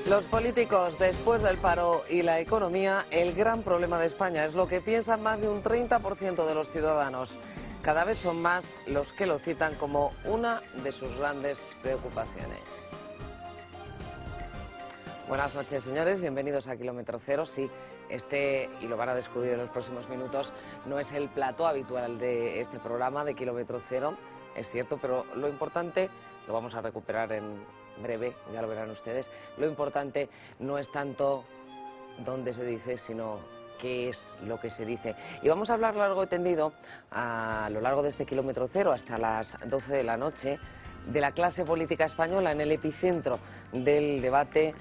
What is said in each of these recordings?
Los políticos, después del paro y la economía, el gran problema de España es lo que piensan más de un 30% de los ciudadanos. Cada vez son más los que lo citan como una de sus grandes preocupaciones. Buenas noches, señores, bienvenidos a Kilómetro Cero. Sí, y lo van a descubrir en los próximos minutos, no es el plató habitual de este programa de Kilómetro Cero, es cierto, pero lo importante lo vamos a recuperar en breve, ya lo verán ustedes. Lo importante no es tanto dónde se dice, sino qué es lo que se dice. Y vamos a hablar largo y tendido, a lo largo de este Kilómetro Cero, hasta las 12 de la noche, de la clase política española en el epicentro del debate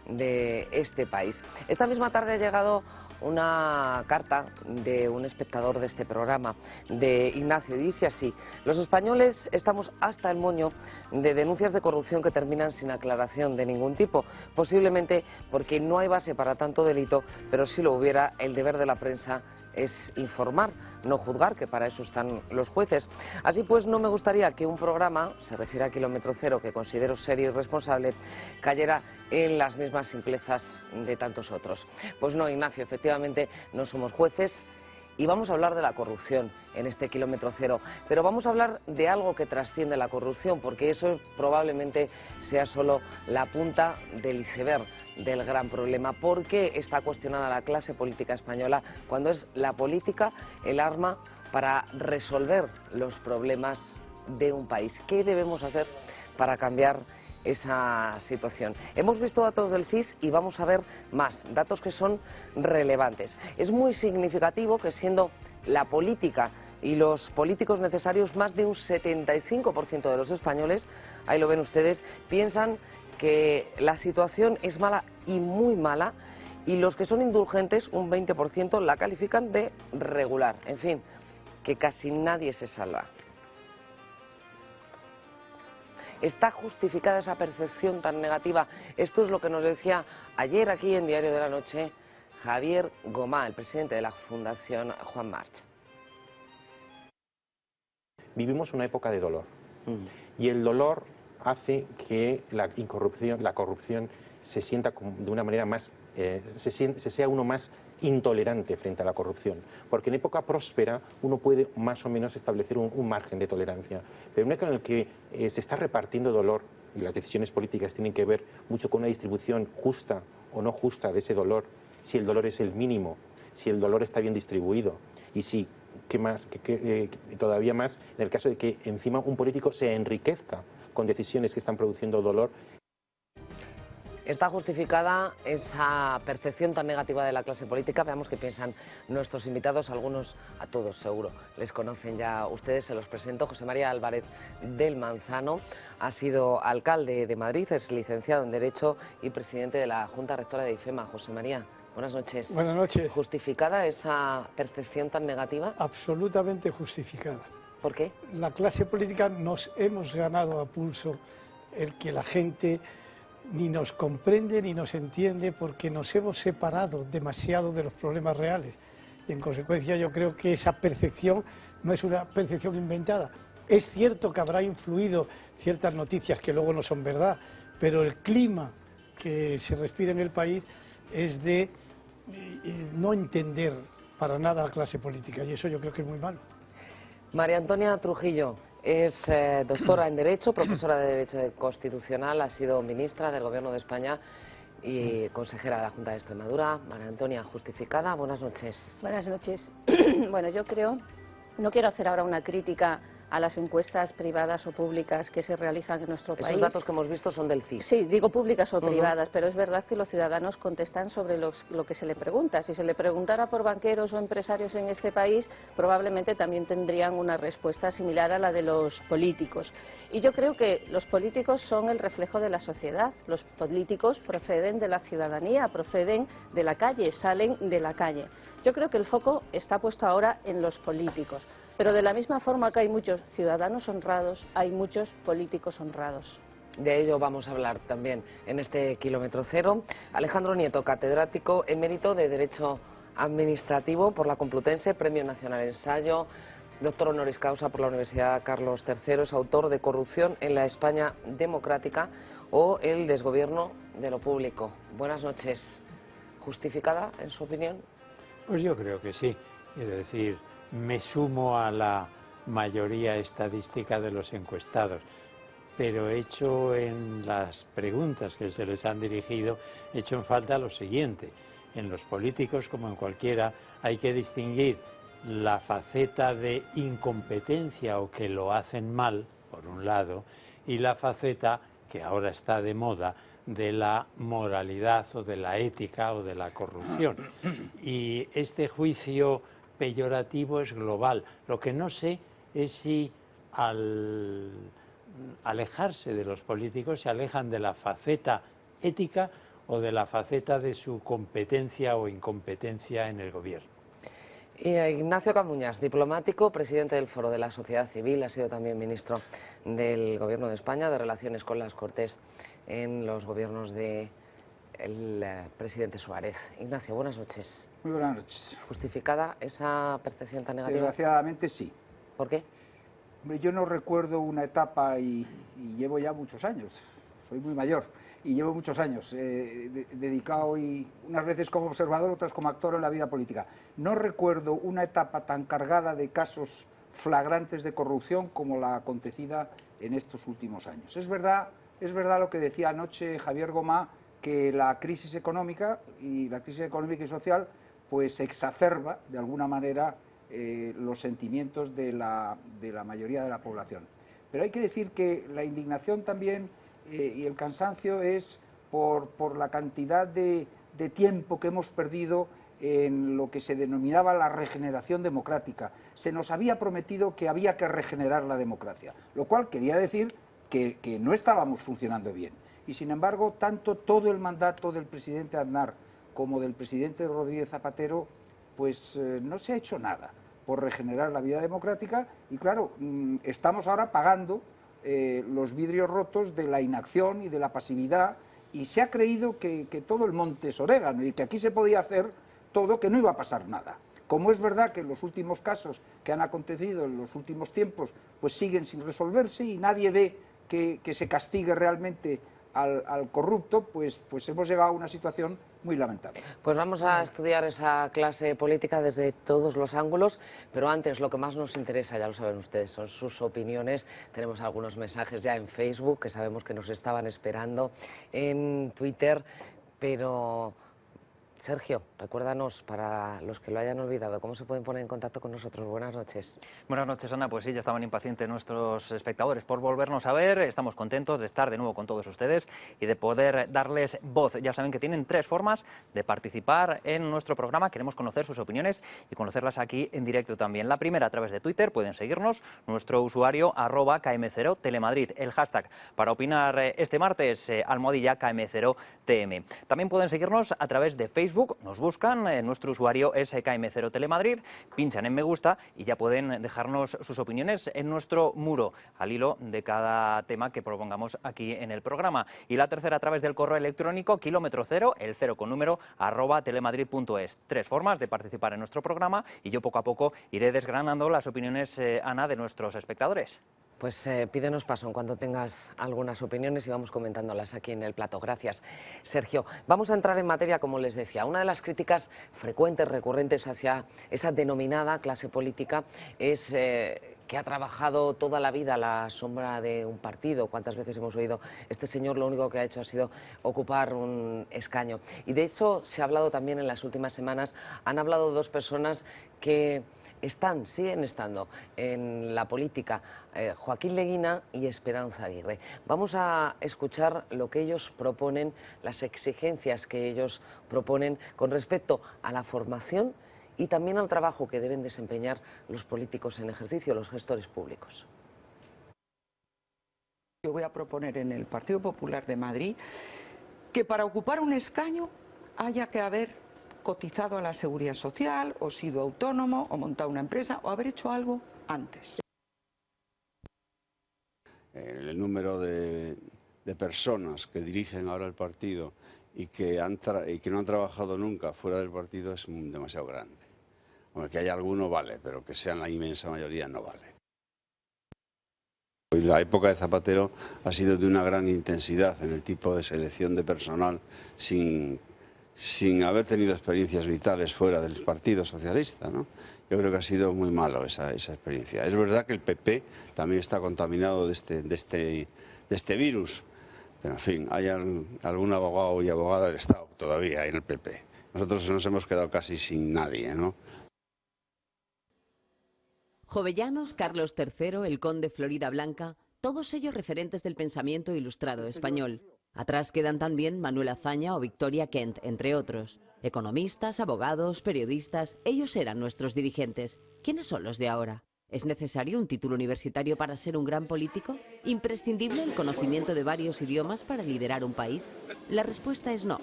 de este país. Esta misma tarde ha llegado una carta de un espectador de este programa, de Ignacio, y dice así: los españoles estamos hasta el moño de denuncias de corrupción que terminan sin aclaración de ningún tipo, posiblemente porque no hay base para tanto delito, pero si lo hubiera, el deber de la prensa es informar, no juzgar, que para eso están los jueces. Así pues, no me gustaría que un programa, se refiere a Kilómetro Cero, que considero serio y responsable, cayera en las mismas simplezas de tantos otros. Pues no, Ignacio, efectivamente no somos jueces y vamos a hablar de la corrupción en este Kilómetro Cero, pero vamos a hablar de algo que trasciende la corrupción, porque eso probablemente sea solo la punta del iceberg del gran problema. ¿Por qué está cuestionada la clase política española cuando es la política el arma para resolver los problemas de un país? ¿Qué debemos hacer para cambiar esa situación? Hemos visto datos del CIS y vamos a ver más, datos que son relevantes. Es muy significativo que, siendo la política y los políticos necesarios, más de un 75% de los españoles, ahí lo ven ustedes, piensan que la situación es mala y muy mala, y los que son indulgentes, un 20%, la califican de regular. En fin, que casi nadie se salva. ¿Está justificada esa percepción tan negativa? Esto es lo que nos decía ayer aquí en Diario de la Noche Javier Gomá, el presidente de la Fundación Juan March. Vivimos una época de dolor y el dolor hace que la corrupción se sienta de una manera más, se sea uno más intolerante frente a la corrupción, porque en época próspera uno puede más o menos establecer un margen de tolerancia, pero en una época en la que se está repartiendo dolor, y las decisiones políticas tienen que ver mucho con una distribución justa o no justa de ese dolor, si el dolor es el mínimo, si el dolor está bien distribuido, y si todavía más en el caso de que encima un político se enriquezca con decisiones que están produciendo dolor. ¿Está justificada esa percepción tan negativa de la clase política? Veamos qué piensan nuestros invitados, algunos, a todos seguro, les conocen ya ustedes, se los presento. José María Álvarez del Manzano ha sido alcalde de Madrid, es licenciado en Derecho y presidente de la Junta Rectora de IFEMA. José María, buenas noches. Buenas noches. ¿Justificada esa percepción tan negativa? Absolutamente justificada. ¿Por qué? La clase política nos hemos ganado a pulso el que la gente ni nos comprende ni nos entiende, porque nos hemos separado demasiado de los problemas reales. Y en consecuencia yo creo que esa percepción no es una percepción inventada. Es cierto que habrá influido ciertas noticias que luego no son verdad, pero el clima que se respira en el país es de no entender para nada a la clase política, y eso yo creo que es muy malo. María Antonia Trujillo es doctora en Derecho, profesora de Derecho Constitucional, ha sido ministra del Gobierno de España y consejera de la Junta de Extremadura. María Antonia, justificada, buenas noches. Buenas noches. Bueno, yo creo, no quiero hacer ahora una crítica a las encuestas privadas o públicas que se realizan en nuestro país. Esos datos que hemos visto son del CIS. Sí, digo públicas o privadas, pero es verdad que los ciudadanos contestan sobre lo que se le pregunta. Si se le preguntara por banqueros o empresarios en este país, probablemente también tendrían una respuesta similar a la de los políticos. Y yo creo que los políticos son el reflejo de la sociedad. Los políticos proceden de la ciudadanía, proceden de la calle, salen de la calle. Yo creo que el foco está puesto ahora en los políticos. Pero de la misma forma que hay muchos ciudadanos honrados, hay muchos políticos honrados. De ello vamos a hablar también en este Kilómetro Cero. Alejandro Nieto, catedrático emérito de Derecho Administrativo por la Complutense, Premio Nacional Ensayo, doctor honoris causa por la Universidad Carlos III, es autor de Corrupción en la España Democrática o El desgobierno de lo público. Buenas noches. ¿Justificada, en su opinión? Pues yo creo que sí. Quiero decir, me sumo a la mayoría estadística de los encuestados, pero he hecho en las preguntas que se les han dirigido, he hecho en falta lo siguiente. En los políticos, como en cualquiera, hay que distinguir la faceta de incompetencia o que lo hacen mal, por un lado, y la faceta, que ahora está de moda, de la moralidad o de la ética o de la corrupción. Y este juicio peyorativo es global. Lo que no sé es si al alejarse de los políticos se alejan de la faceta ética o de la faceta de su competencia o incompetencia en el gobierno. Y Ignacio Camuñas, diplomático, presidente del Foro de la Sociedad Civil, ha sido también ministro del Gobierno de España de Relaciones con las Cortes en los gobiernos del presidente Suárez. Ignacio, buenas noches. Muy buenas noches. ¿Justificada esa percepción tan negativa? Desgraciadamente sí. ¿Por qué? Hombre, yo no recuerdo una etapa y llevo ya muchos años, soy muy mayor y llevo muchos años dedicado y unas veces como observador, otras como actor en la vida política. No recuerdo una etapa tan cargada de casos flagrantes de corrupción como la acontecida en estos últimos años. Es verdad lo que decía anoche Javier Gomá, que la crisis económica y social pues exacerba de alguna manera los sentimientos de la mayoría de la población. Pero hay que decir que la indignación también y el cansancio es por la cantidad de tiempo que hemos perdido en lo que se denominaba la regeneración democrática. Se nos había prometido que había que regenerar la democracia, lo cual quería decir que no estábamos funcionando bien. Y sin embargo, tanto todo el mandato del presidente Aznar como del presidente Rodríguez Zapatero, pues no se ha hecho nada por regenerar la vida democrática y claro, estamos ahora pagando los vidrios rotos de la inacción y de la pasividad y se ha creído que todo el monte es orégano y que aquí se podía hacer todo, que no iba a pasar nada. Como es verdad que los últimos casos que han acontecido en los últimos tiempos pues siguen sin resolverse y nadie ve que se castigue realmente al corrupto, pues hemos llegado a una situación muy lamentable. Pues vamos a estudiar esa clase política desde todos los ángulos, pero antes lo que más nos interesa, ya lo saben ustedes, son sus opiniones. Tenemos algunos mensajes ya en Facebook que sabemos que nos estaban esperando, en Twitter, pero Sergio, recuérdanos, para los que lo hayan olvidado, ¿cómo se pueden poner en contacto con nosotros? Buenas noches. Buenas noches, Ana. Pues sí, ya estaban impacientes nuestros espectadores por volvernos a ver. Estamos contentos de estar de nuevo con todos ustedes y de poder darles voz. Ya saben que tienen 3 formas de participar en nuestro programa. Queremos conocer sus opiniones y conocerlas aquí en directo también. La primera, a través de Twitter, pueden seguirnos, nuestro usuario @KM0 Telemadrid, el hashtag para opinar este martes, almohadilla KM0TM. También pueden seguirnos a través de Facebook. Nos buscan, nuestro usuario es KM0 Telemadrid, pinchan en me gusta y ya pueden dejarnos sus opiniones en nuestro muro, al hilo de cada tema que propongamos aquí en el programa. Y la tercera, a través del correo electrónico kilómetro cero, el 0 con número, @telemadrid.es. 3 formas de participar en nuestro programa y yo poco a poco iré desgranando las opiniones, Ana, de nuestros espectadores. Pues pídenos paso en cuanto tengas algunas opiniones y vamos comentándolas aquí en el plato. Gracias, Sergio. Vamos a entrar en materia, como les decía. Una de las críticas frecuentes, recurrentes hacia esa denominada clase política es que ha trabajado toda la vida a la sombra de un partido. ¿Cuántas veces hemos oído? Este señor lo único que ha hecho ha sido ocupar un escaño. Y de hecho se ha hablado también en las últimas semanas, han hablado 2 personas que siguen estando en la política, Joaquín Leguina y Esperanza Aguirre. Vamos a escuchar lo que ellos proponen, las exigencias que ellos proponen con respecto a la formación y también al trabajo que deben desempeñar los políticos en ejercicio, los gestores públicos. Yo voy a proponer en el Partido Popular de Madrid que para ocupar un escaño haya que haber cotizado a la Seguridad Social, o sido autónomo, o montado una empresa, o haber hecho algo antes. El número de de personas que dirigen ahora el partido y que no han trabajado nunca fuera del partido es demasiado grande. Hombre, que haya alguno vale, pero que sean la inmensa mayoría no vale. La época de Zapatero ha sido de una gran intensidad en el tipo de selección de personal sin haber tenido experiencias vitales fuera del Partido Socialista, ¿no? Yo creo que ha sido muy malo esa experiencia. Es verdad que el PP también está contaminado de este virus, pero en fin, hay algún abogado y abogada del Estado todavía en el PP. Nosotros nos hemos quedado casi sin nadie, ¿no? Jovellanos, Carlos III, el conde Florida Blanca, todos ellos referentes del pensamiento ilustrado español. Atrás quedan también Manuel Azaña o Victoria Kent, entre otros. Economistas, abogados, periodistas, ellos eran nuestros dirigentes. ¿Quiénes son los de ahora? ¿Es necesario un título universitario para ser un gran político? ¿Imprescindible el conocimiento de varios idiomas para liderar un país? La respuesta es no.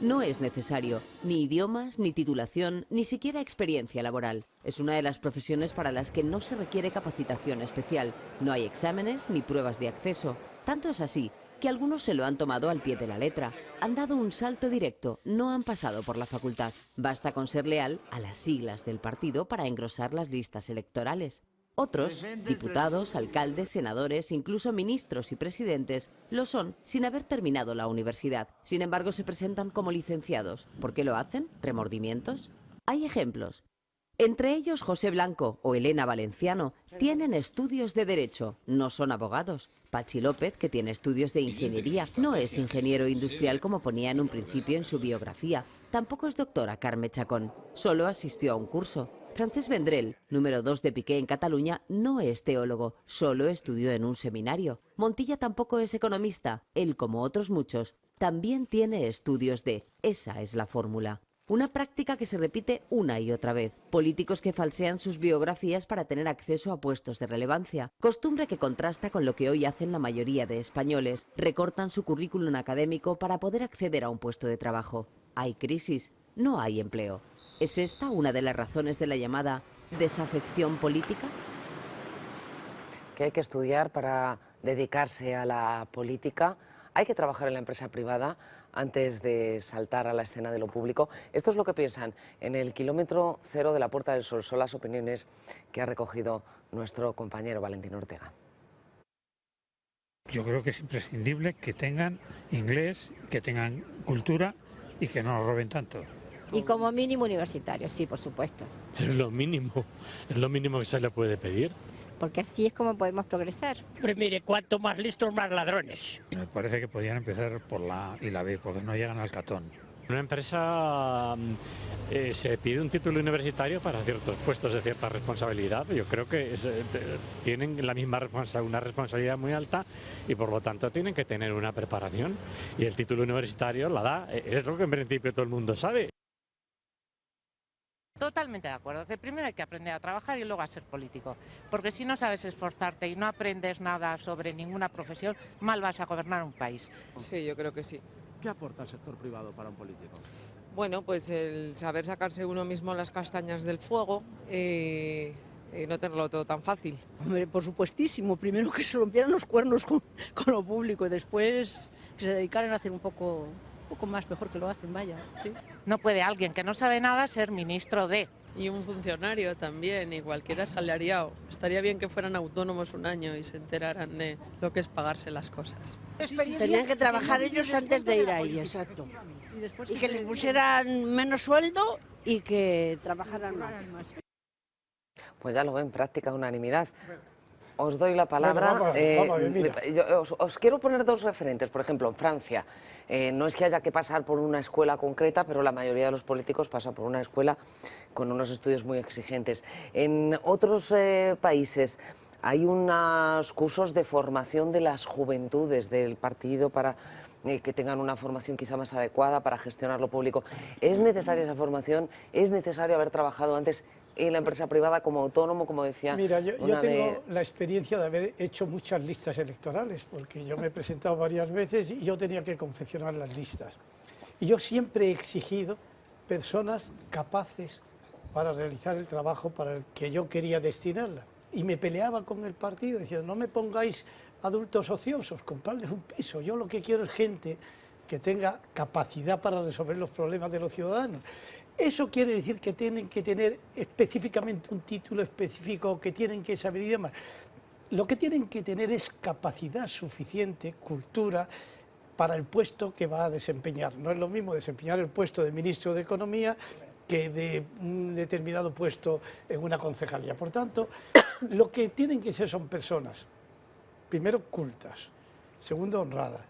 No es necesario ni idiomas, ni titulación, ni siquiera experiencia laboral. Es una de las profesiones para las que no se requiere capacitación especial. No hay exámenes ni pruebas de acceso. Tanto es así que algunos se lo han tomado al pie de la letra. Han dado un salto directo, no han pasado por la facultad. Basta con ser leal a las siglas del partido para engrosar las listas electorales. Otros, diputados, alcaldes, senadores, incluso ministros y presidentes, lo son sin haber terminado la universidad. Sin embargo, se presentan como licenciados. ¿Por qué lo hacen? ¿Remordimientos? Hay ejemplos. Entre ellos, José Blanco o Elena Valenciano tienen estudios de Derecho, no son abogados. Pachi López, que tiene estudios de Ingeniería, no es ingeniero industrial como ponía en un principio en su biografía. Tampoco es doctora Carme Chacón, solo asistió a un curso. Francesc Vendrell, número 2 de Piqué en Cataluña, no es teólogo, solo estudió en un seminario. Montilla tampoco es economista, él, como otros muchos, también tiene estudios de. Esa es la fórmula. Una práctica que se repite una y otra vez. Políticos que falsean sus biografías para tener acceso a puestos de relevancia. Costumbre que contrasta con lo que hoy hacen la mayoría de españoles. Recortan su currículum académico para poder acceder a un puesto de trabajo. Hay crisis, no hay empleo. ¿Es esta una de las razones de la llamada desafección política? Que hay que estudiar para dedicarse a la política. Hay que trabajar en la empresa privada antes de saltar a la escena de lo público. Esto es lo que piensan en el kilómetro cero de la Puerta del Sol. Son las opiniones que ha recogido nuestro compañero Valentín Ortega. Yo creo que es imprescindible que tengan inglés, que tengan cultura y que no nos roben tanto. Y como mínimo universitario, sí, por supuesto. Es lo mínimo que se le puede pedir. Porque así es como podemos progresar. Pero mire, cuanto más listos, más ladrones. Me parece que podrían empezar por la A y la B, porque no llegan al catón. Una empresa se pide un título universitario para ciertos puestos de cierta responsabilidad. Yo creo que tienen la misma una responsabilidad muy alta y por lo tanto tienen que tener una preparación. Y el título universitario la da, es lo que en principio todo el mundo sabe. Totalmente de acuerdo, que primero hay que aprender a trabajar y luego a ser político, porque si no sabes esforzarte y no aprendes nada sobre ninguna profesión, mal vas a gobernar un país. Sí, yo creo que sí. ¿Qué aporta el sector privado para un político? Bueno, pues el saber sacarse uno mismo las castañas del fuego y no tenerlo todo tan fácil. Hombre, por supuestísimo, primero que se rompieran los cuernos con lo público y después que se dedicaran a hacer un poco más mejor que lo hacen, vaya. ¿Sí? No puede alguien que no sabe nada ser ministro de. Y un funcionario también, y cualquier asalariado. Estaría bien que fueran autónomos un año y se enteraran de lo que es pagarse las cosas. Tenían que trabajar ellos antes de ir ahí, exacto. Y que les pusieran menos sueldo y que trabajaran más. Pues ya lo ven, práctica unanimidad. Os doy la palabra. Os quiero poner dos referentes. Por ejemplo, en Francia, no es que haya que pasar por una escuela concreta, pero la mayoría de los políticos pasan por una escuela con unos estudios muy exigentes. En otros países hay unos cursos de formación de las juventudes del partido para que tengan una formación quizá más adecuada para gestionar lo público. ¿Es necesaria esa formación? ¿Es necesario haber trabajado antes en la empresa privada como autónomo, como decía? Mira, yo tengo la experiencia de haber hecho muchas listas electorales, porque yo me he presentado varias veces y yo tenía que confeccionar las listas. Y yo siempre he exigido personas capaces para realizar el trabajo para el que yo quería destinarla. Y me peleaba con el partido, diciendo, no me pongáis adultos ociosos, comprarles un piso. Yo lo que quiero es gente que tenga capacidad para resolver los problemas de los ciudadanos. Eso quiere decir que tienen que tener específicamente un título específico, que tienen que saber idiomas. Lo que tienen que tener es capacidad suficiente, cultura, para el puesto que va a desempeñar. No es lo mismo desempeñar el puesto de ministro de Economía que de un determinado puesto en una concejalía. Por tanto, lo que tienen que ser son personas, primero, cultas, segundo, honradas,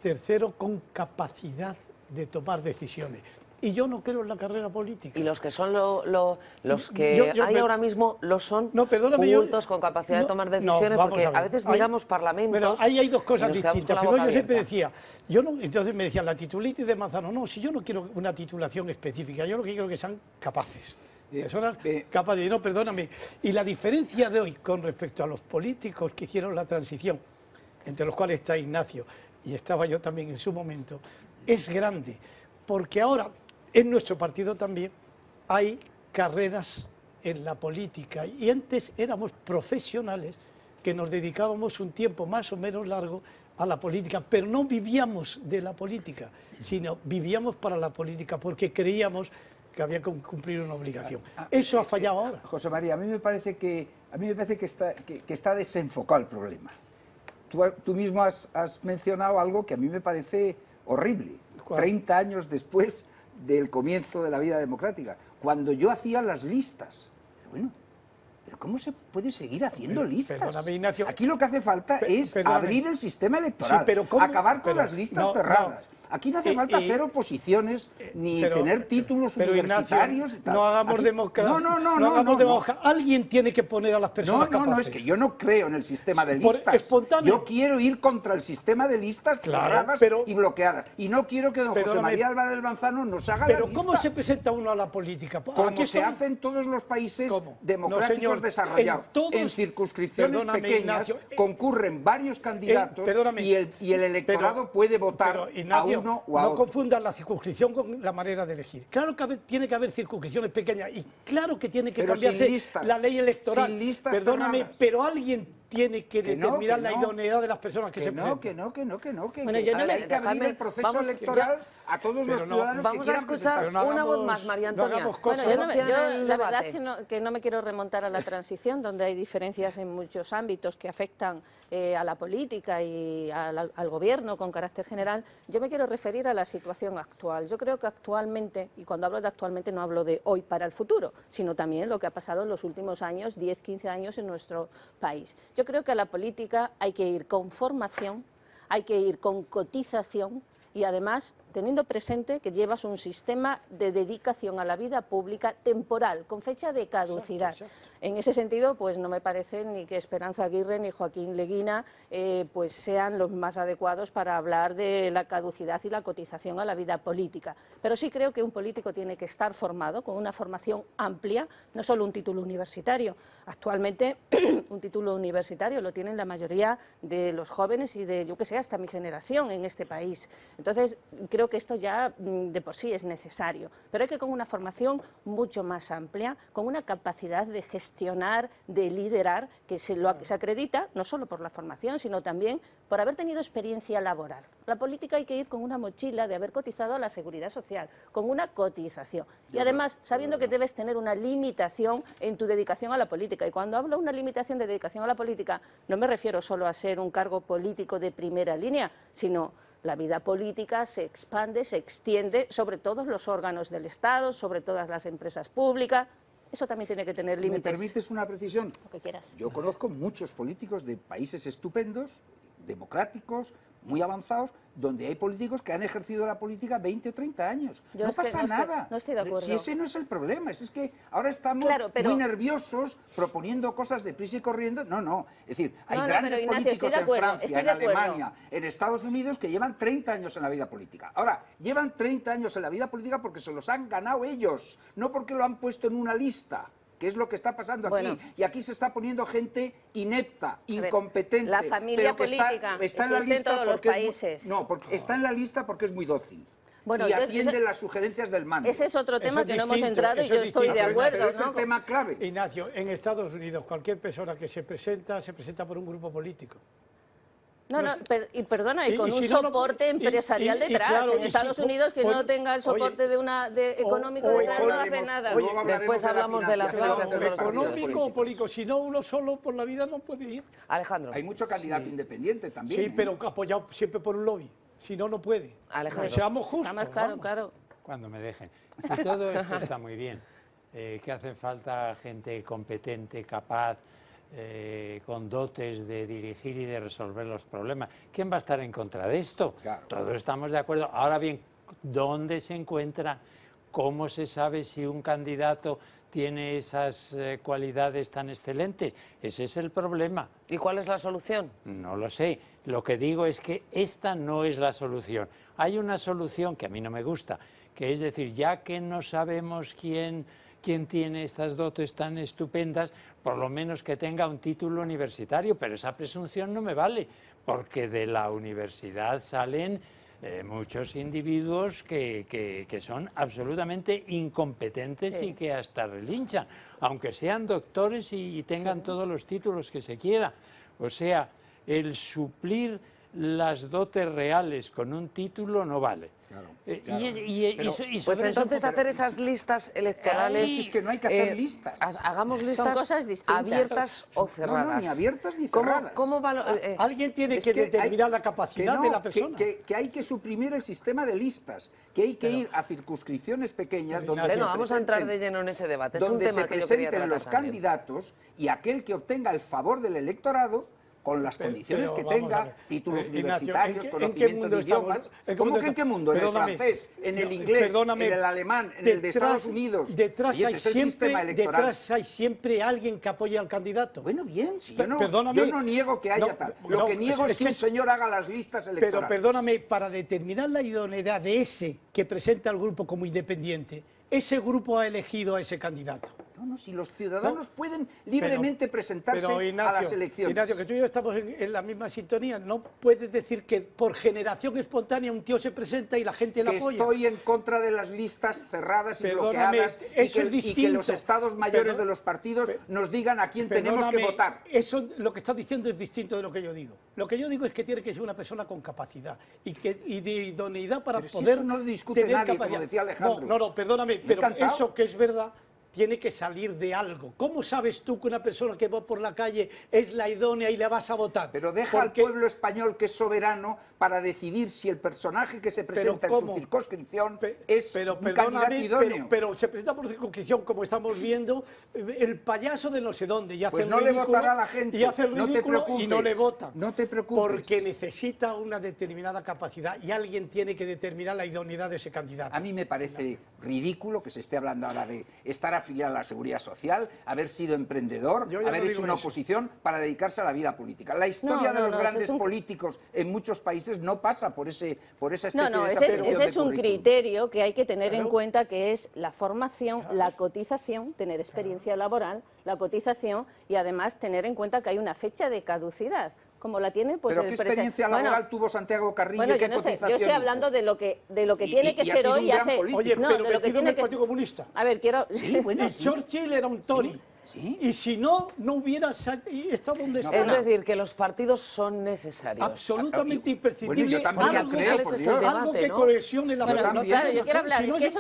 tercero, con capacidad de tomar decisiones. Y yo no creo en la carrera política. Y los que son los que hay ahora mismo lo son, cultos, con capacidad de tomar decisiones, porque a veces miramos parlamentos... Pero ahí hay dos cosas distintas. Pero yo siempre abierta. decía, entonces me decían, la titulitis de Manzano, no, si yo no quiero una titulación específica, yo lo que quiero es que sean capaces. Personas capaces, no, perdóname. Y la diferencia de hoy con respecto a los políticos que hicieron la transición, entre los cuales está Ignacio, y estaba yo también en su momento, es grande, porque ahora... En nuestro partido también hay carreras en la política y antes éramos profesionales que nos dedicábamos un tiempo más o menos largo a la política, pero no vivíamos de la política, sino vivíamos para la política porque creíamos que había que cumplir una obligación. Eso ha fallado ahora. José María, a mí me parece que está desenfocado el problema. Tú mismo has mencionado algo que a mí me parece horrible. ¿Cuál? 30 años después del comienzo de la vida democrática, cuando yo hacía las listas. Bueno, pero ¿cómo se puede seguir haciendo listas? Perdóname, Ignacio. Aquí lo que hace falta es abrir el sistema electoral, sí, pero acabar con las listas cerradas. Aquí no hace falta hacer oposiciones ni tener títulos universitarios. Ignacio, no hagamos democracia. No hagamos democracia. Alguien tiene que poner a las personas capaces. No, es que yo no creo en el sistema de listas. Yo quiero ir contra el sistema de listas cerradas y bloqueadas. Y no quiero que don José María Álvarez Manzano nos haga la lista. Pero ¿cómo se presenta uno a la política? Como se hace en todos los países democráticos desarrollados. En circunscripciones pequeñas concurren varios candidatos y el electorado puede votar a uno. No confundan la circunscripción con la manera de elegir. Claro que tiene que haber circunscripciones pequeñas y claro que tiene que cambiarse la ley electoral. Sin listas Perdóname, cerradas. pero alguien tiene que determinar la idoneidad de las personas que se presentan. Bueno, yo no hay que abrir el proceso electoral a todos los ciudadanos que quieran presentarse. Vamos a escuchar una voz más, María Antonia. Bueno, yo la verdad es que no me quiero remontar a la transición, donde hay diferencias en muchos ámbitos que afectan a la política y al gobierno con carácter general. Yo me quiero referir a la situación actual. Yo creo que actualmente, y cuando hablo de actualmente no hablo de hoy para el futuro, sino también lo que ha pasado en los últimos años, 10, 15 años en nuestro país. Yo creo que a la política hay que ir con formación, hay que ir con cotización y además teniendo presente que llevas un sistema de dedicación a la vida pública temporal, con fecha de caducidad. Exacto. En ese sentido, pues no me parece ni que Esperanza Aguirre ni Joaquín Leguina pues sean los más adecuados para hablar de la caducidad y la cotización a la vida política. Pero sí creo que un político tiene que estar formado con una formación amplia, no solo un título universitario. Actualmente un título universitario lo tienen la mayoría de los jóvenes y de, yo que sé, hasta mi generación en este país. Entonces, creo que esto ya de por sí es necesario, pero hay que con una formación mucho más amplia, con una capacidad de gestionar, de liderar, que se acredita no solo por la formación, sino también por haber tenido experiencia laboral. La política hay que ir con una mochila de haber cotizado a la Seguridad Social, con una cotización. Y además, sabiendo que debes tener una limitación en tu dedicación a la política. Y cuando hablo de una limitación de dedicación a la política, no me refiero solo a ser un cargo político de primera línea, sino la vida política se expande, se extiende sobre todos los órganos del Estado, sobre todas las empresas públicas. Eso también tiene que tener límites. ¿Me permites una precisión? Lo que quieras. Yo conozco muchos políticos de países estupendos, democráticos, muy avanzados, donde hay políticos que han ejercido la política 20 o 30 años. No pasa nada. No estoy de acuerdo. Si ese no es el problema, es que ahora estamos muy nerviosos proponiendo cosas deprisa y corriendo. No. Es decir, hay grandes políticos en Francia, en Alemania, en Estados Unidos que llevan 30 años en la vida política. Ahora, llevan 30 años en la vida política porque se los han ganado ellos, no porque lo han puesto en una lista, que es lo que está pasando aquí. Y aquí se está poniendo gente inepta, incompetente. La familia política está en la lista en todos los países. Porque está en la lista porque es muy dócil. Y atiende las sugerencias del mando. Ese es otro tema que no hemos entrado y yo estoy de acuerdo. Pero es el tema clave. Ignacio, en Estados Unidos cualquier persona que se presenta por un grupo político. No, y perdona, y con un si no, soporte empresarial detrás. claro, en Estados Unidos, que no tenga el soporte económico detrás, no hace nada. Después hablamos de la financiación de los económico o político. Si no, uno solo por la vida no puede ir. Alejandro. Hay mucho candidato independiente también. Sí, pero apoyado siempre por un lobby. Si no, no puede. Alejandro. Pero seamos justos. Está más claro, claro. Cuando me dejen. Si todo esto está muy bien, que hace falta gente competente, capaz, con dotes de dirigir y de resolver los problemas. ¿Quién va a estar en contra de esto? Claro. Todos estamos de acuerdo. Ahora bien, ¿dónde se encuentra? ¿Cómo se sabe si un candidato tiene esas cualidades tan excelentes? Ese es el problema. ¿Y cuál es la solución? No lo sé. Lo que digo es que esta no es la solución. Hay una solución que a mí no me gusta, que es decir, ya que no sabemos quién tiene estas dotes tan estupendas, por lo menos que tenga un título universitario, pero esa presunción no me vale, porque de la universidad salen muchos individuos que son absolutamente incompetentes y que hasta relinchan, aunque sean doctores y tengan todos los títulos que se quiera. O sea, el suplir las dotes reales con un título no vale. Claro, pues entonces hacer esas listas electorales... es que no hay que hacer listas. Hagamos listas Son cosas distintas. abiertas o cerradas. No, ni abiertas ni cerradas. Alguien tiene que determinar la capacidad de la persona. Que hay que suprimir el sistema de listas, que hay que ir a circunscripciones pequeñas donde vamos a entrar de lleno en ese debate. Es un donde tema se que yo quería presenten tratar los también. candidatos y aquel que obtenga el favor del electorado con las condiciones que tenga, títulos universitarios, conocimiento de idiomas. ¿Cómo que en qué mundo? ¿En el francés, en el inglés, en el alemán, en el de Estados Unidos? Detrás hay siempre alguien que apoya al candidato. Bueno, bien, si yo no niego que haya tal. Lo que niego es que un señor haga las listas electorales. Pero perdóname, para determinar la idoneidad de ese que presenta al grupo como independiente, ese grupo ha elegido a ese candidato. No, si los ciudadanos pueden libremente presentarse a las elecciones. Ignacio, que tú y yo estamos en la misma sintonía, no puedes decir que por generación espontánea un tío se presenta y la gente le apoya. Estoy en contra de las listas cerradas y bloqueadas y que los estados mayores de los partidos nos digan a quién tenemos que votar. Eso lo que estás diciendo es distinto de lo que yo digo. Lo que yo digo es que tiene que ser una persona con capacidad y de idoneidad para poder si eso no lo discute nadie, como decía Alejandro. No, perdóname, pero eso que es verdad tiene que salir de algo. ¿Cómo sabes tú que una persona que va por la calle es la idónea y la vas a votar? Pero deja al pueblo español, que es soberano, para decidir si el personaje que se presenta en su circunscripción es un candidato idóneo. Pero se presenta por circunscripción, como estamos viendo, el payaso de no sé dónde, y hace pues no le votará a la gente, y hace el ridículo y no le votan. No te preocupes. Porque necesita una determinada capacidad y alguien tiene que determinar la idoneidad de ese candidato. A mí me parece ridículo que se esté hablando ahora de estar afiliado a la Seguridad Social, haber sido emprendedor, haber hecho una oposición para dedicarse a la vida política. La historia de los grandes políticos en muchos países no pasa por esa especie de ese es un criterio que hay que tener en cuenta, que es la formación, la cotización, tener experiencia laboral, la cotización y además tener en cuenta que hay una fecha de caducidad. Como la tiene, pues ¿Pero qué experiencia laboral tuvo Santiago Carrillo? Bueno, ¿Qué yo no sé, cotización yo estoy hablando de lo que tiene que ser hoy y hace... Oye, no, pero de lo que tiene el Partido Comunista. A ver, quiero... Sí, bueno, Churchill era un Tory. ¿Sí? Y si no hubiera estado donde está. Es decir, que los partidos son necesarios. Absolutamente imprescindible. Algo que cohesione la verdad. Claro, yo quiero hablar, es que es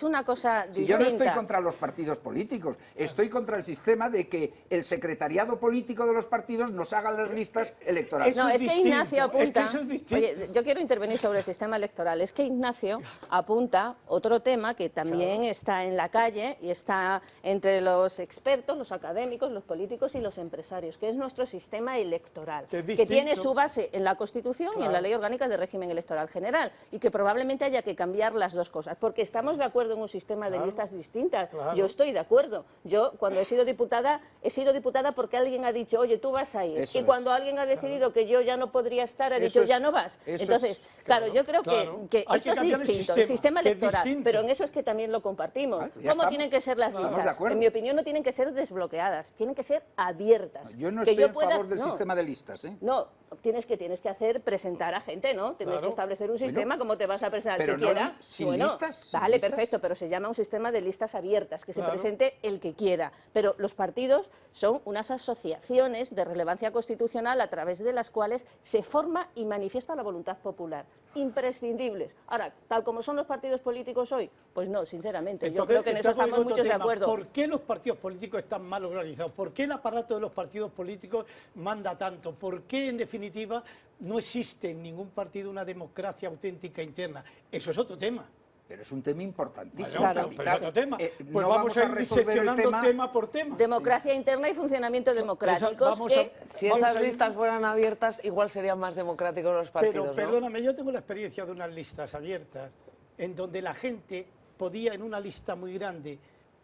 una cosa distinta. Si yo no estoy contra los partidos políticos, estoy contra el sistema de que el secretariado político de los partidos nos haga las listas electorales. No, es que Ignacio apunta... Oye, yo quiero intervenir sobre el sistema electoral. Es que Ignacio apunta otro tema que también está en la calle y está entre los expertos, los académicos, los políticos y los empresarios, que es nuestro sistema electoral, que tiene su base en la Constitución y en la Ley Orgánica de Régimen Electoral General, y que probablemente haya que cambiar las dos cosas, porque estamos de acuerdo en un sistema de listas distintas. Yo estoy de acuerdo. Yo, cuando he sido diputada porque alguien ha dicho, oye, tú vas a ir. Y cuando alguien ha decidido que yo ya no podría estar, ha dicho, ya no vas. Entonces, claro, yo creo que esto es distinto, el sistema electoral, pero en eso es que también lo compartimos. ¿Cómo tienen que ser las listas? En mi opinión, no tienen que que ser desbloqueadas, tienen que ser abiertas. Yo no que estoy yo a pueda, favor del no, sistema de listas, ¿eh? No, tienes que presentar a gente, ¿no? Tienes Claro. que establecer un sistema, Bueno, ¿cómo te vas a presentar pero el que no quiera? sin listas, sin Vale, listas. perfecto, pero se llama un sistema de listas abiertas, que Claro. se presente el que quiera. Pero los partidos son unas asociaciones de relevancia constitucional a través de las cuales se forma y manifiesta la voluntad popular. Imprescindibles. Ahora, tal como son los partidos políticos hoy, pues no, sinceramente. Yo creo que en eso entonces, estamos otro muchos de tema. acuerdo. ¿Por qué los partidos políticos están mal organizados? ¿Por qué el aparato de los partidos políticos manda tanto? ¿Por qué, en definitiva, no existe en ningún partido una democracia auténtica interna? Eso es otro tema. Pero es un tema importantísimo. Claro, pero es otro tema. Pues no vamos a ir resolver el diseccionando tema por tema. Democracia interna y funcionamiento democráticos. Si esas listas fueran abiertas, igual serían más democráticos los partidos, Pero ¿no? perdóname, yo tengo la experiencia de unas listas abiertas en donde la gente podía en una lista muy grande,